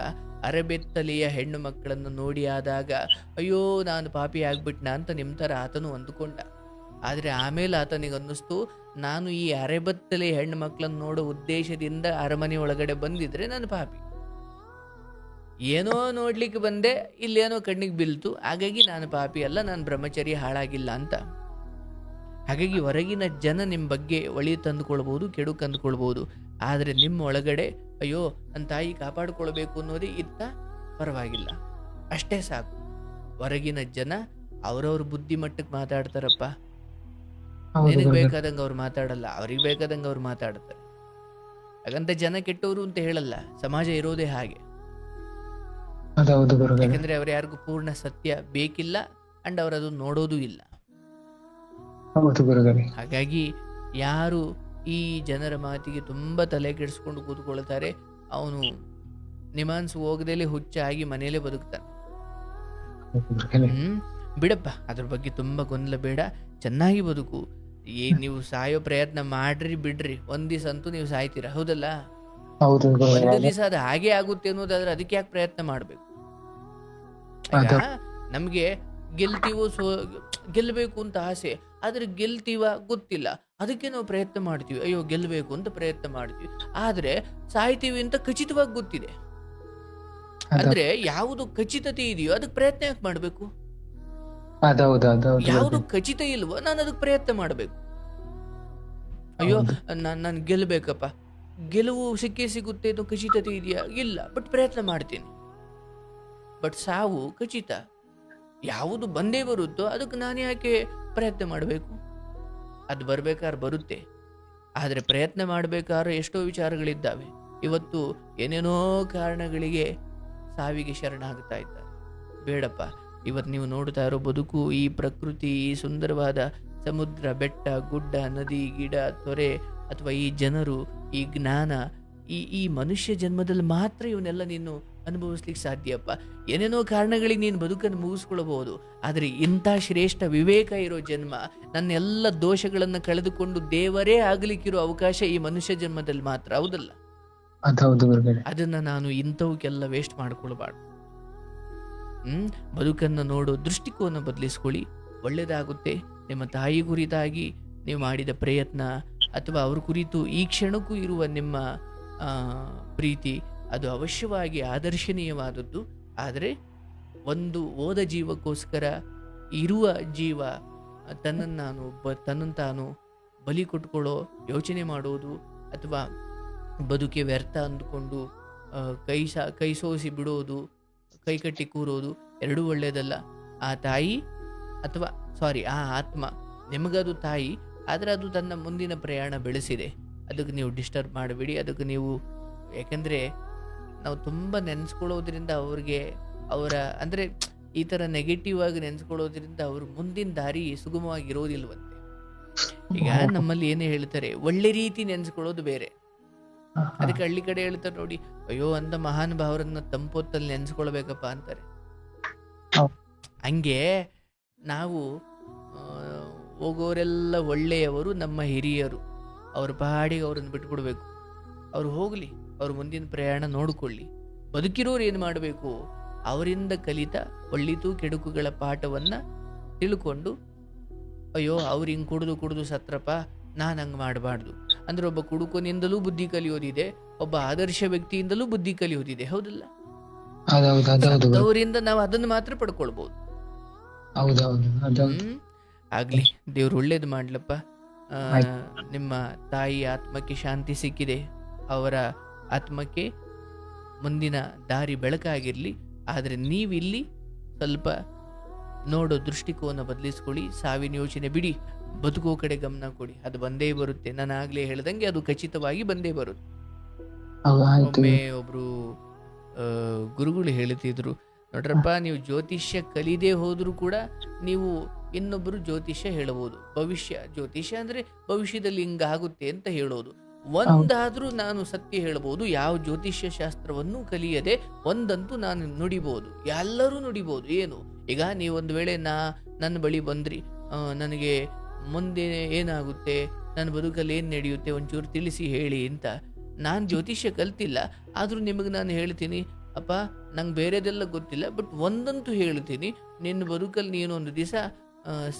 ಅರೆಬೆತ್ತಲೆಯ ಹೆಣ್ಣು ಮಕ್ಕಳನ್ನು ನೋಡಿ ಆದಾಗ ಅಯ್ಯೋ ನಾನು ಪಾಪಿ ಆಗ್ಬಿಟ್ನಾ ಅಂತ ನಿಮ್ಮ ಥರ ಆತನು ಅಂದುಕೊಂಡ. ಆದರೆ ಆಮೇಲೆ ಆತನಿಗೆ ಅನ್ನಿಸ್ತು, ನಾನು ಈ ಅರೆಬೆತ್ತಲೆಯ ಹೆಣ್ಣು ಮಕ್ಕಳನ್ನು ನೋಡೋ ಉದ್ದೇಶದಿಂದ ಅರಮನೆ ಒಳಗಡೆ ಬಂದಿದ್ರೆ ನಾನು ಪಾಪಿ. ಏನೋ ನೋಡ್ಲಿಕ್ಕೆ ಬಂದೆ, ಇಲ್ಲೇನೋ ಕಣ್ಣಿಗೆ ಬೀಳ್ತು, ಹಾಗಾಗಿ ನಾನು ಪಾಪಿ ಅಲ್ಲ, ನಾನು ಬ್ರಹ್ಮಚರ್ಯ ಹಾಳಾಗಿಲ್ಲ ಅಂತ. ಹಾಗಾಗಿ ಹೊರಗಿನ ಜನ ನಿಮ್ಮ ಬಗ್ಗೆ ಒಳಿತು ತಂದುಕೊಳ್ಬೋದು, ಕೆಡು ಕಂದುಕೊಳ್ಬೋದು. ಆದರೆ ನಿಮ್ಮ ಒಳಗಡೆ ಅಯ್ಯೋ ನನ್ನ ತಾಯಿ ಕಾಪಾಡಿಕೊಳ್ಬೇಕು ಅನ್ನೋದೇ ಇತ್ತ, ಪರವಾಗಿಲ್ಲ, ಅಷ್ಟೇ ಸಾಕು. ಹೊರಗಿನ ಜನ ಅವ್ರವ್ರ ಬುದ್ಧಿ ಮಟ್ಟಕ್ಕೆ ಮಾತಾಡ್ತಾರಪ್ಪ. ನಿನಗೆ ಬೇಕಾದಂಗೆ ಅವ್ರು ಮಾತಾಡಲ್ಲ, ಅವ್ರಿಗೆ ಬೇಕಾದಂಗೆ ಅವ್ರು ಮಾತಾಡ್ತಾರೆ. ಹಾಗಂತ ಜನ ಕೆಟ್ಟವರು ಅಂತ ಹೇಳಲ್ಲ, ಸಮಾಜ ಇರೋದೇ ಹಾಗೆ. ಯಾಕಂದ್ರೆ ಅವ್ರು ಯಾರಿಗೂ ಪೂರ್ಣ ಸತ್ಯ ಬೇಕಿಲ್ಲ, ಅಂಡ್ ಅವರದು ನೋಡೋದು ಇಲ್ಲ. ಹಾಗಾಗಿ ಯಾರು ಈ ಜನರ ಮಾತಿಗೆ ತುಂಬಾ ತಲೆ ಕೆಡಿಸ್ಕೊಂಡು ಕೂತ್ಕೊಳ್ತಾರೆ, ಅವನು ನಿಮಾನ್ಸ್ ಹೋಗದೇಲೆ ಹುಚ್ಚಾಗಿ ಮನೆಯಲ್ಲೇ ಬದುಕ್ತಾನೆ. ಬಿಡಪ್ಪ, ಅದ್ರ ಬಗ್ಗೆ ತುಂಬಾ ಗೊಂದಲ ಬೇಡ, ಚೆನ್ನಾಗಿ ಬದುಕು. ನೀವು ಸಾಯೋ ಪ್ರಯತ್ನ ಮಾಡ್ರಿ ಬಿಡ್ರಿ, ಒಂದ್ ದಿವಸ ಅಂತೂ ನೀವು ಸಾಯ್ತೀರಾ, ಹೌದಲ್ಲ? ಒಂದು ದಿವಸ ಅದು ಹಾಗೆ ಆಗುತ್ತೆ ಅನ್ನೋದಾದ್ರೆ ಅದಕ್ಕೆ ಯಾಕೆ ಪ್ರಯತ್ನ ಮಾಡ್ಬೇಕು? ನಮ್ಗೆ ಗೆಲ್ತೀವೋ ಗೆಲ್ಲಬೇಕು ಅಂತ ಆಸೆ, ಆದ್ರೆ ಗೆಲ್ತೀವ ಗೊತ್ತಿಲ್ಲ, ಅದಕ್ಕೆ ನಾವು ಪ್ರಯತ್ನ ಮಾಡ್ತೀವಿ. ಅಯ್ಯೋ ಗೆಲ್ಲಬೇಕು ಅಂತ ಪ್ರಯತ್ನ ಮಾಡ್ತೀವಿ, ಆದ್ರೆ ಸಾಯ್ತೀವಿ ಅಂತ ಖಚಿತವಾಗಿ ಗೊತ್ತಿದೆ. ಅಂದ್ರೆ ಯಾವುದು ಖಚಿತತೆ ಇದೆಯೋ ಅದಕ್ಕೆ ಪ್ರಯತ್ನ ಯಾಕೆ ಮಾಡ್ಬೇಕು? ಯಾವುದು ಖಚಿತ ಇಲ್ವೋ ನಾನು ಅದಕ್ಕೆ ಪ್ರಯತ್ನ ಮಾಡ್ಬೇಕು. ಅಯ್ಯೋ ನಾನು ಗೆಲ್ಲಬೇಕಪ್ಪ, ಗೆಲುವು ಸಿಕ್ಕೇ ಸಿಗುತ್ತೆ ಅಂತ ಖಚಿತತೆ ಇದೆಯಾ? ಇಲ್ಲ, ಬಟ್ ಪ್ರಯತ್ನ ಮಾಡ್ತೀನಿ. ಬಟ್ ಸಾವು ಖಚಿತ, ಯಾವುದು ಬಂದೇ ಬರುತ್ತೋ ಅದಕ್ಕೆ ನಾನು ಯಾಕೆ ಪ್ರಯತ್ನ ಮಾಡಬೇಕು? ಅದು ಬರ್ಬೇಕಾದ್ರೆ ಬರುತ್ತೆ, ಆದರೆ ಪ್ರಯತ್ನ ಮಾಡಬೇಕಾದ್ರೆ ಎಷ್ಟೋ ವಿಚಾರಗಳಿದ್ದಾವೆ. ಇವತ್ತು ಏನೇನೋ ಕಾರಣಗಳಿಗೆ ಸಾವಿಗೆ ಶರಣಾಗ್ತಾ ಇದ್ದಾರೆ. ಬೇಡಪ್ಪ, ಇವತ್ತು ನೀವು ನೋಡ್ತಾ ಇರೋ ಬದುಕು, ಈ ಪ್ರಕೃತಿ, ಈ ಸುಂದರವಾದ ಸಮುದ್ರ, ಬೆಟ್ಟ, ಗುಡ್ಡ, ನದಿ, ಗಿಡ, ತೊರೆ, ಅಥವಾ ಈ ಜನರು, ಈ ಜ್ಞಾನ, ಈ ಮನುಷ್ಯ ಜನ್ಮದಲ್ಲಿ ಮಾತ್ರ ಇವನ್ನೆಲ್ಲ ನೀನು ಅನುಭವಿಸ್ಲಿಕ್ಕೆ ಸಾಧ್ಯಪ್ಪ. ಏನೇನೋ ಕಾರಣಗಳಿಗೆ ನೀನು ಬದುಕನ್ನು ಮುಗಿಸ್ಕೊಳ್ಬಹುದು, ಆದರೆ ಇಂಥ ಶ್ರೇಷ್ಠ ವಿವೇಕ ಇರೋ ಜನ್ಮ, ನನ್ನ ಎಲ್ಲ ದೋಷಗಳನ್ನು ಕಳೆದುಕೊಂಡು ದೇವರೇ ಆಗ್ಲಿಕ್ಕಿರೋ ಅವಕಾಶ ಈ ಮನುಷ್ಯ ಜನ್ಮದಲ್ಲಿ ಮಾತ್ರ, ಹೌದಲ್ಲ? ಅದನ್ನ ನಾನು ಇಂಥವಕ್ಕೆಲ್ಲ ವೇಸ್ಟ್ ಮಾಡ್ಕೊಳ್ಬಾರ್ದು. ಬದುಕನ್ನು ನೋಡೋ ದೃಷ್ಟಿಕೋನ ಬದಲಿಸ್ಕೊಳ್ಳಿ, ಒಳ್ಳೇದಾಗುತ್ತೆ. ನಿಮ್ಮ ತಾಯಿ ಕುರಿತಾಗಿ ನೀವು ಮಾಡಿದ ಪ್ರಯತ್ನ, ಅಥವಾ ಅವ್ರ ಕುರಿತು ಈ ಕ್ಷಣಕ್ಕೂ ಇರುವ ನಿಮ್ಮ ಪ್ರೀತಿ, ಅದು ಅವಶ್ಯವಾಗಿ ಆದರ್ಶನೀಯವಾದದ್ದು. ಆದರೆ ಒಂದು ಓದ ಜೀವಕ್ಕೋಸ್ಕರ ಇರುವ ಜೀವ ತನ್ನನ್ನು ತಾನು ಬಲಿ ಕೊಟ್ಕೊಳ್ಳೋ ಯೋಚನೆ ಮಾಡೋದು, ಅಥವಾ ಬದುಕೆ ವ್ಯರ್ಥ ಅಂದುಕೊಂಡು ಕೈ ಸೋಸಿ ಬಿಡೋದು, ಕೈಕಟ್ಟಿ ಕೂರೋದು ಎರಡೂ ಒಳ್ಳೆಯದಲ್ಲ. ಆ ತಾಯಿ ಅಥವಾ ಆ ಆತ್ಮ ನಿಮಗದು ತಾಯಿ, ಆದರೆ ಅದು ತನ್ನ ಮುಂದಿನ ಪ್ರಯಾಣ ಬೆಳೆಸಿದೆ, ಅದಕ್ಕೆ ನೀವು ಡಿಸ್ಟರ್ಬ್ ಮಾಡಬೇಡಿ. ಅದಕ್ಕೆ ನೀವು, ಯಾಕಂದರೆ ನಾವು ತುಂಬ ನೆನೆಸ್ಕೊಳ್ಳೋದ್ರಿಂದ ಅವ್ರಿಗೆ ಅಂದರೆ ಈ ಥರ ನೆಗೆಟಿವ್ ಆಗಿ ನೆನೆಸ್ಕೊಳ್ಳೋದ್ರಿಂದ ಅವ್ರ ಮುಂದಿನ ದಾರಿ ಸುಗಮವಾಗಿರೋದಿಲ್ವಂತೆ. ಈಗ ನಮ್ಮಲ್ಲಿ ಏನೇ ಹೇಳ್ತಾರೆ, ಒಳ್ಳೆ ರೀತಿ ನೆನೆಸ್ಕೊಳ್ಳೋದು ಬೇರೆ. ಅದಕ್ಕೆ ಹಳ್ಳಿ ಕಡೆ ಹೇಳ್ತಾರೆ ನೋಡಿ, ಅಯ್ಯೋ ಅಂತ ಮಹಾನ್ ಭಾವರನ್ನ ತಂಪೊತ್ತಲ್ಲಿ ನೆನೆಸ್ಕೊಳ್ಬೇಕಪ್ಪ ಅಂತಾರೆ. ಹಂಗೆ ನಾವು ಹೋಗೋರೆಲ್ಲ ಒಳ್ಳೆಯವರು, ನಮ್ಮ ಹಿರಿಯರು, ಅವ್ರ ಪಾಡಿಗೆ ಅವ್ರನ್ನ ಬಿಟ್ಬಿಡ್ಬೇಕು. ಅವ್ರು ಹೋಗ್ಲಿ, ಅವ್ರ ಮುಂದಿನ ಪ್ರಯಾಣ ನೋಡ್ಕೊಳ್ಳಿ. ಬದುಕಿರೋರು ಏನು ಮಾಡಬೇಕು, ಅವರಿಂದ ಕಲಿತ ಒಳ್ಳಿತು ಕೆಡುಕುಗಳ ಪಾಠವನ್ನ ತಿಳ್ಕೊಂಡು, ಅಯ್ಯೋ ಅವ್ರು ಹಿಂಗೆ ಕುಡಿದು ಸತ್ರಪ್ಪ, ನಾನು ಹಂಗೆ ಮಾಡಬಾರ್ದು ಅಂದ್ರೆ ಒಬ್ಬ ಕುಡುಕನಿಂದಲೂ ಬುದ್ಧಿ ಕಲಿಯೋದಿದೆ, ಒಬ್ಬ ಆದರ್ಶ ವ್ಯಕ್ತಿಯಿಂದಲೂ ಬುದ್ಧಿ ಕಲಿಯೋದಿದೆ. ಹೌದಲ್ಲ? ಅವರಿಂದ ನಾವು ಅದನ್ನು ಮಾತ್ರ ಪಡ್ಕೊಳ್ಬಹುದು. ಆಗ್ಲಿ, ದೇವ್ರು ಒಳ್ಳೇದು ಮಾಡ್ಲಪ್ಪ. ನಿಮ್ಮ ತಾಯಿ ಆತ್ಮಕ್ಕೆ ಶಾಂತಿ ಸಿಕ್ಕಿದೆ, ಅವರ ಆತ್ಮಕ್ಕೆ ಮುಂದಿನ ದಾರಿ ಬೆಳಕಾಗಿರ್ಲಿ. ಆದ್ರೆ ನೀವಿಲ್ಲಿ ಸ್ವಲ್ಪ ನೋಡೋ ದೃಷ್ಟಿಕೋನ ಬದಲಿಸ್ಕೊಳ್ಳಿ, ಸಾವಿನ ಯೋಚನೆ ಬಿಡಿ, ಬದುಕೋ ಕಡೆ ಗಮನ ಕೊಡಿ. ಅದು ಬಂದೇ ಬರುತ್ತೆ. ನಾನು ಆಗ್ಲೇ ಹೇಳ್ದಂಗೆ ಅದು ಖಚಿತವಾಗಿ ಬಂದೇ ಬರುತ್ತೆ. ಒಮ್ಮೆ ಒಬ್ರು ಗುರುಗಳು ಹೇಳ್ತಿದ್ರು, ನೋಡ್ರಪ್ಪ, ನೀವು ಜ್ಯೋತಿಷ್ಯ ಕಲಿದೇ ಹೋದ್ರು ಕೂಡ ನೀವು ಇನ್ನೊಬ್ಬರು ಜ್ಯೋತಿಷ್ಯ ಹೇಳಬಹುದು. ಭವಿಷ್ಯ ಜ್ಯೋತಿಷ್ಯ ಅಂದ್ರೆ ಭವಿಷ್ಯದಲ್ಲಿ ಹಿಂಗಾಗುತ್ತೆ ಅಂತ ಹೇಳೋದು. ಒಂದಾದ್ರೂ ನಾನು ಸತ್ಯ ಹೇಳಬಹುದು, ಯಾವ ಜ್ಯೋತಿಷ್ಯ ಶಾಸ್ತ್ರವನ್ನು ಕಲಿಯದೆ ಒಂದಂತೂ ನಾನು ನುಡಿಬಹುದು, ಎಲ್ಲರೂ ನುಡಿಬಹುದು. ಏನು ಈಗ ನೀವೊಂದು ವೇಳೆ ನನ್ನ ಬಳಿ ಬಂದ್ರಿ, ನನಗೆ ಮುಂದೆ ಏನಾಗುತ್ತೆ, ನನ್ನ ಬದುಕಲ್ಲಿ ಏನ್ ನಡೆಯುತ್ತೆ ಒಂಚೂರು ತಿಳಿಸಿ ಹೇಳಿ ಅಂತ. ನಾನು ಜ್ಯೋತಿಷ್ಯ ಕಲ್ತಿಲ್ಲ, ಆದ್ರೂ ನಿಮಗೆ ನಾನು ಹೇಳ್ತೀನಿ, ಅಪ್ಪ ನಂಗೆ ಬೇರೆದೆಲ್ಲ ಗೊತ್ತಿಲ್ಲ, ಬಟ್ ಒಂದಂತೂ ಹೇಳ್ತೀನಿ, ನಿನ್ನ ಬದುಕಲ್ಲಿ ನೀನು ಒಂದು ದಿವಸ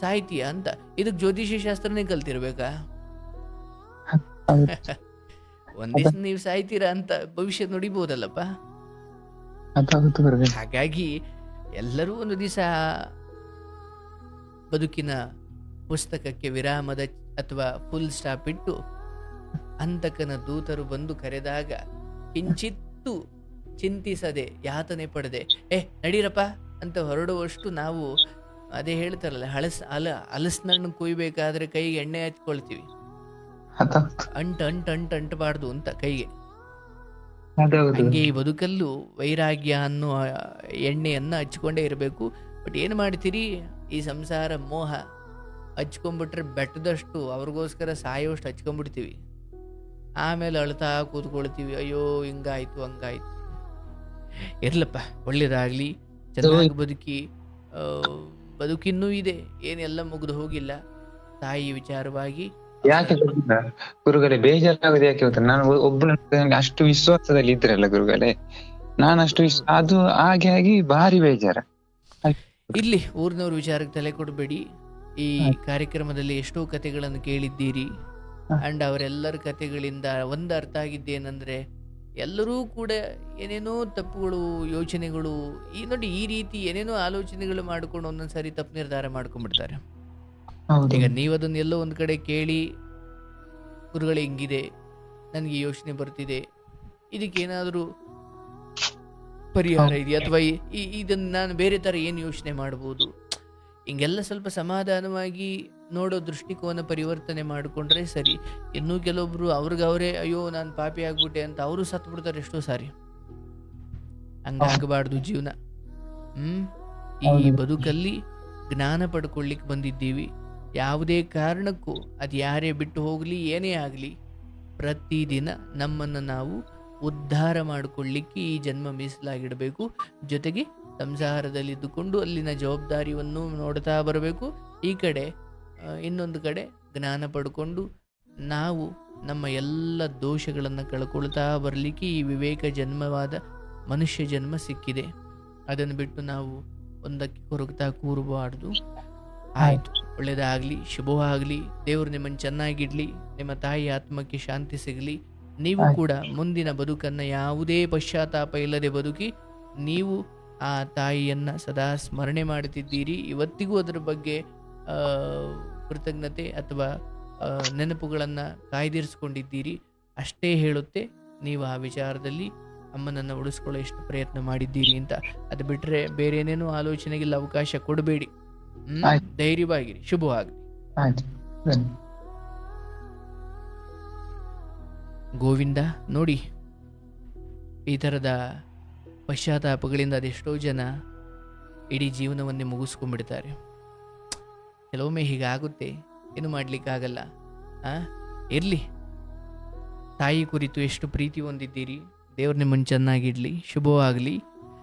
ಸಾಯ್ತೀಯ ಅಂತ. ಇದಕ್ಕೆ ಜ್ಯೋತಿಷ್ಯ ಶಾಸ್ತ್ರನೇ ಕಲ್ತಿರ್ಬೇಕಾ? ಒಂದ್ ದಿವಸ ನೀವು ಸಾಯ್ತೀರಾ ಅಂತ ಭವಿಷ್ಯ ನುಡಿಬಹುದಲ್ಲಪ್ಪ. ಹಾಗಾಗಿ ಎಲ್ಲರೂ ಒಂದು ದಿವಸ ಬದುಕಿನ ಪುಸ್ತಕಕ್ಕೆ ವಿರಾಮದ ಅಥವಾ ಫುಲ್ ಸ್ಟಾಪ್ ಇಟ್ಟು ಅಂತಕನ ದೂತರು ಬಂದು ಕರೆದಾಗ ಕಿಂಚಿತ್ತು ಚಿಂತಿಸದೆ ಯಾತನೆ ಪಡೆದೆ ನಡೀರಪ್ಪ ಅಂತ ಹೊರಡುವಷ್ಟು ನಾವು, ಅದೇ ಹೇಳ್ತಾರಲ್ಲ, ಹಲಸಿನಣ್ಣು ಕುಯ್ಬೇಕಾದ್ರೆ ಕೈಗೆ ಎಣ್ಣೆ ಹಚ್ಕೊಳ್ತೀವಿ, ಅಂಟಬಾರ್ದು ಅಂತ ಕೈಗೆ. ಹಂಗೆ ಈ ಬದುಕಲ್ಲೂ ವೈರಾಗ್ಯ ಅನ್ನೋ ಎಣ್ಣೆಯನ್ನ ಹಚ್ಕೊಂಡೇ ಇರಬೇಕು. ಬಟ್ ಏನ್ ಮಾಡ್ತೀರಿ, ಈ ಸಂಸಾರ ಮೋಹ ಹಚ್ಕೊಂಡ್ಬಿಟ್ರೆ ಬೆಟ್ಟದಷ್ಟು ಅವ್ರಿಗೋಸ್ಕರ ಸಾಯೋಷ್ಟು ಹಚ್ಕೊಂಡ್ಬಿಡ್ತೀವಿ. ಆಮೇಲೆ ಅಳ್ತಾ ಕೂತ್ಕೊಳ್ತೀವಿ, ಅಯ್ಯೋ ಹಿಂಗಾಯ್ತು ಹಂಗಾಯ್ತು. ಇರ್ಲಪ್ಪ, ಒಳ್ಳೇದಾಗ್ಲಿ, ಚೆನ್ನಾಗಿ ಬದುಕಿ. ಬದುಕಿನ್ನೂ ಇದೆ, ಏನೆಲ್ಲ ಮುಗಿದು ಹೋಗಿಲ್ಲ. ತಾಯಿ ವಿಚಾರವಾಗಿ ಯಾಕೆ ಗುರುಗಳೇ ಬೇಜಾರಾಗೋದು ಯಾಕೆ ಗೊತ್ತಾ? ನಾನು ಒಬ್ಬನ ಅಷ್ಟು ವಿಶ್ವಾಸದಲ್ಲಿ ಇದ್ರಲ್ಲ ಗುರುಗಳೇ, ನಾನು ಅಷ್ಟು ಅದು ಹಾಗೆ ಭಾರಿ ಬೇಜಾರ. ಇಲ್ಲಿ ಊರಿನವ್ರ ವಿಚಾರಕ್ಕೆ ತಲೆ ಕೊಡಬೇಡಿ. ಈ ಕಾರ್ಯಕ್ರಮದಲ್ಲಿ ಎಷ್ಟೋ ಕಥೆಗಳನ್ನು ಕೇಳಿದ್ದೀರಿ. ಅಂಡ್ ಅವರೆಲ್ಲರ ಕಥೆಗಳಿಂದ ಒಂದು ಅರ್ಥ ಆಗಿದ್ದೇನೆಂದ್ರೆ, ಎಲ್ಲರೂ ಕೂಡ ಏನೇನೋ ತಪ್ಪುಗಳು, ಯೋಚನೆಗಳು, ನೋಡಿ ಈ ರೀತಿ ಏನೇನೋ ಆಲೋಚನೆಗಳು ಮಾಡ್ಕೊಂಡು ಒಂದೊಂದ್ಸರಿ ತಪ್ಪು ನಿರ್ಧಾರ ಮಾಡ್ಕೊಂಡ್ಬಿಡ್ತಾರೆ. ಈಗ ನೀವದನ್ನ ಎಲ್ಲೋ ಒಂದ್ ಕಡೆ ಕೇಳಿ, ಗುರುಗಳು ಹಿಂಗಿದೆ, ನನ್ಗೆ ಯೋಚನೆ ಬರ್ತಿದೆ, ಇದಕ್ಕೇನಾದ್ರೂ ಪರಿಹಾರ ಇದೆಯಾ, ಅಥವಾ ಇದನ್ನ ನಾನು ಬೇರೆ ತರ ಏನ್ ಯೋಚನೆ ಮಾಡ್ಬೋದು, ಹಿಂಗೆಲ್ಲ ಸ್ವಲ್ಪ ಸಮಾಧಾನವಾಗಿ ನೋಡೋ ದೃಷ್ಟಿಕೋನ ಪರಿವರ್ತನೆ ಮಾಡಿಕೊಂಡ್ರೆ ಸರಿ. ಇನ್ನೂ ಕೆಲವೊಬ್ರು ಅವ್ರಿಗವರೇ ಅಯ್ಯೋ ನಾನು ಪಾಪಿ ಆಗ್ಬಿಟ್ಟೆ ಅಂತ ಅವರು ಸತ್ ಬಿಡ್ತಾರೆ ಎಷ್ಟೋ ಸಾರಿ. ಹಂಗಾಗಬಾರ್ದು ಜೀವನ. ಈ ಬದುಕಲ್ಲಿ ಜ್ಞಾನ ಪಡ್ಕೊಳ್ಳಿಕ್ ಬಂದಿದ್ದೀವಿ. ಯಾವುದೇ ಕಾರಣಕ್ಕೂ ಅದು ಯಾರೇ ಬಿಟ್ಟು ಹೋಗ್ಲಿ, ಏನೇ ಆಗ್ಲಿ, ಪ್ರತಿದಿನ ನಮ್ಮನ್ನು ನಾವು ಉದ್ಧಾರ ಮಾಡಿಕೊಳ್ಳಿಕ್ಕೆ ಈ ಜನ್ಮ ಮೀಸಲಾಗಿಡಬೇಕು. ಜೊತೆಗೆ ಸಂಸಾರದಲ್ಲಿದ್ದುಕೊಂಡು ಅಲ್ಲಿನ ಜವಾಬ್ದಾರಿಯನ್ನು ನೋಡ್ತಾ ಬರಬೇಕು. ಈ ಕಡೆ ಇನ್ನೊಂದು ಕಡೆ ಜ್ಞಾನ ಪಡ್ಕೊಂಡು ನಾವು ನಮ್ಮ ಎಲ್ಲ ದೋಷಗಳನ್ನು ಕಳ್ಕೊಳ್ತಾ ಬರಲಿಕ್ಕೆ ಈ ವಿವೇಕ ಜನ್ಮವಾದ ಮನುಷ್ಯ ಜನ್ಮ ಸಿಕ್ಕಿದೆ. ಅದನ್ನು ಬಿಟ್ಟು ನಾವು ಒಂದಕ್ಕೆ ಕೊರಗ್ತಾ ಕೂರಬಾರ್ದು. ಆಯ್ತು, ಒಳ್ಳೇದಾಗ್ಲಿ, ಶುಭವಾಗ್ಲಿ. ದೇವರು ನಿಮ್ಮನ್ನು ಚೆನ್ನಾಗಿಡ್ಲಿ, ನಿಮ್ಮ ತಾಯಿ ಆತ್ಮಕ್ಕೆ ಶಾಂತಿ ಸಿಗಲಿ. ನೀವು ಕೂಡ ಮುಂದಿನ ಬದುಕನ್ನ ಯಾವುದೇ ಪಶ್ಚಾತ್ತಾಪ ಇಲ್ಲದೆ ಬದುಕಿ ನೀವು ಆ ತಾಯಿಯನ್ನ ಸದಾ ಸ್ಮರಣೆ ಮಾಡುತ್ತಿದ್ದೀರಿ. ಇವತ್ತಿಗೂ ಅದರ ಬಗ್ಗೆ ಕೃತಜ್ಞತೆ ಅಥವಾ ನೆನಪುಗಳನ್ನ ಕಾಯ್ದಿರಿಸ್ಕೊಂಡಿದ್ದೀರಿ. ಅಷ್ಟೇ ಹೇಳುತ್ತೆ ನೀವು ಆ ವಿಚಾರದಲ್ಲಿ ಅಮ್ಮನನ್ನ ಉಳಿಸ್ಕೊಳ್ಳೋ ಎಷ್ಟು ಪ್ರಯತ್ನ ಮಾಡಿದ್ದೀರಿ ಅಂತ. ಅದು ಬಿಟ್ರೆ ಬೇರೆ ಏನೇನೋ ಆಲೋಚನೆಗೆಲ್ಲ ಅವಕಾಶ ಕೊಡಬೇಡಿ. ಧೈರ್ಯವಾಗಿರಿ, ಶುಭವಾಗಲಿ. ಗೋವಿಂದ, ನೋಡಿ ಈ ಥರದ ಪಶ್ಚಾತ್ತಾಪಗಳಿಂದ ಅದೆಷ್ಟೋ ಜನ ಇಡೀ ಜೀವನವನ್ನೇ ಮುಗಿಸ್ಕೊಂಡ್ಬಿಡ್ತಾರೆ. ಕೆಲವೊಮ್ಮೆ ಹೀಗಾಗುತ್ತೆ, ಏನು ಮಾಡ್ಲಿಕ್ಕಾಗಲ್ಲ. ಇರ್ಲಿ, ತಾಯಿ ಕುರಿತು ಎಷ್ಟು ಪ್ರೀತಿ ಹೊಂದಿದ್ದೀರಿ. ದೇವ್ರ ನಿಮ್ಮನ್ನು ಚೆನ್ನಾಗಿಡ್ಲಿ, ಶುಭವಾಗಲಿ.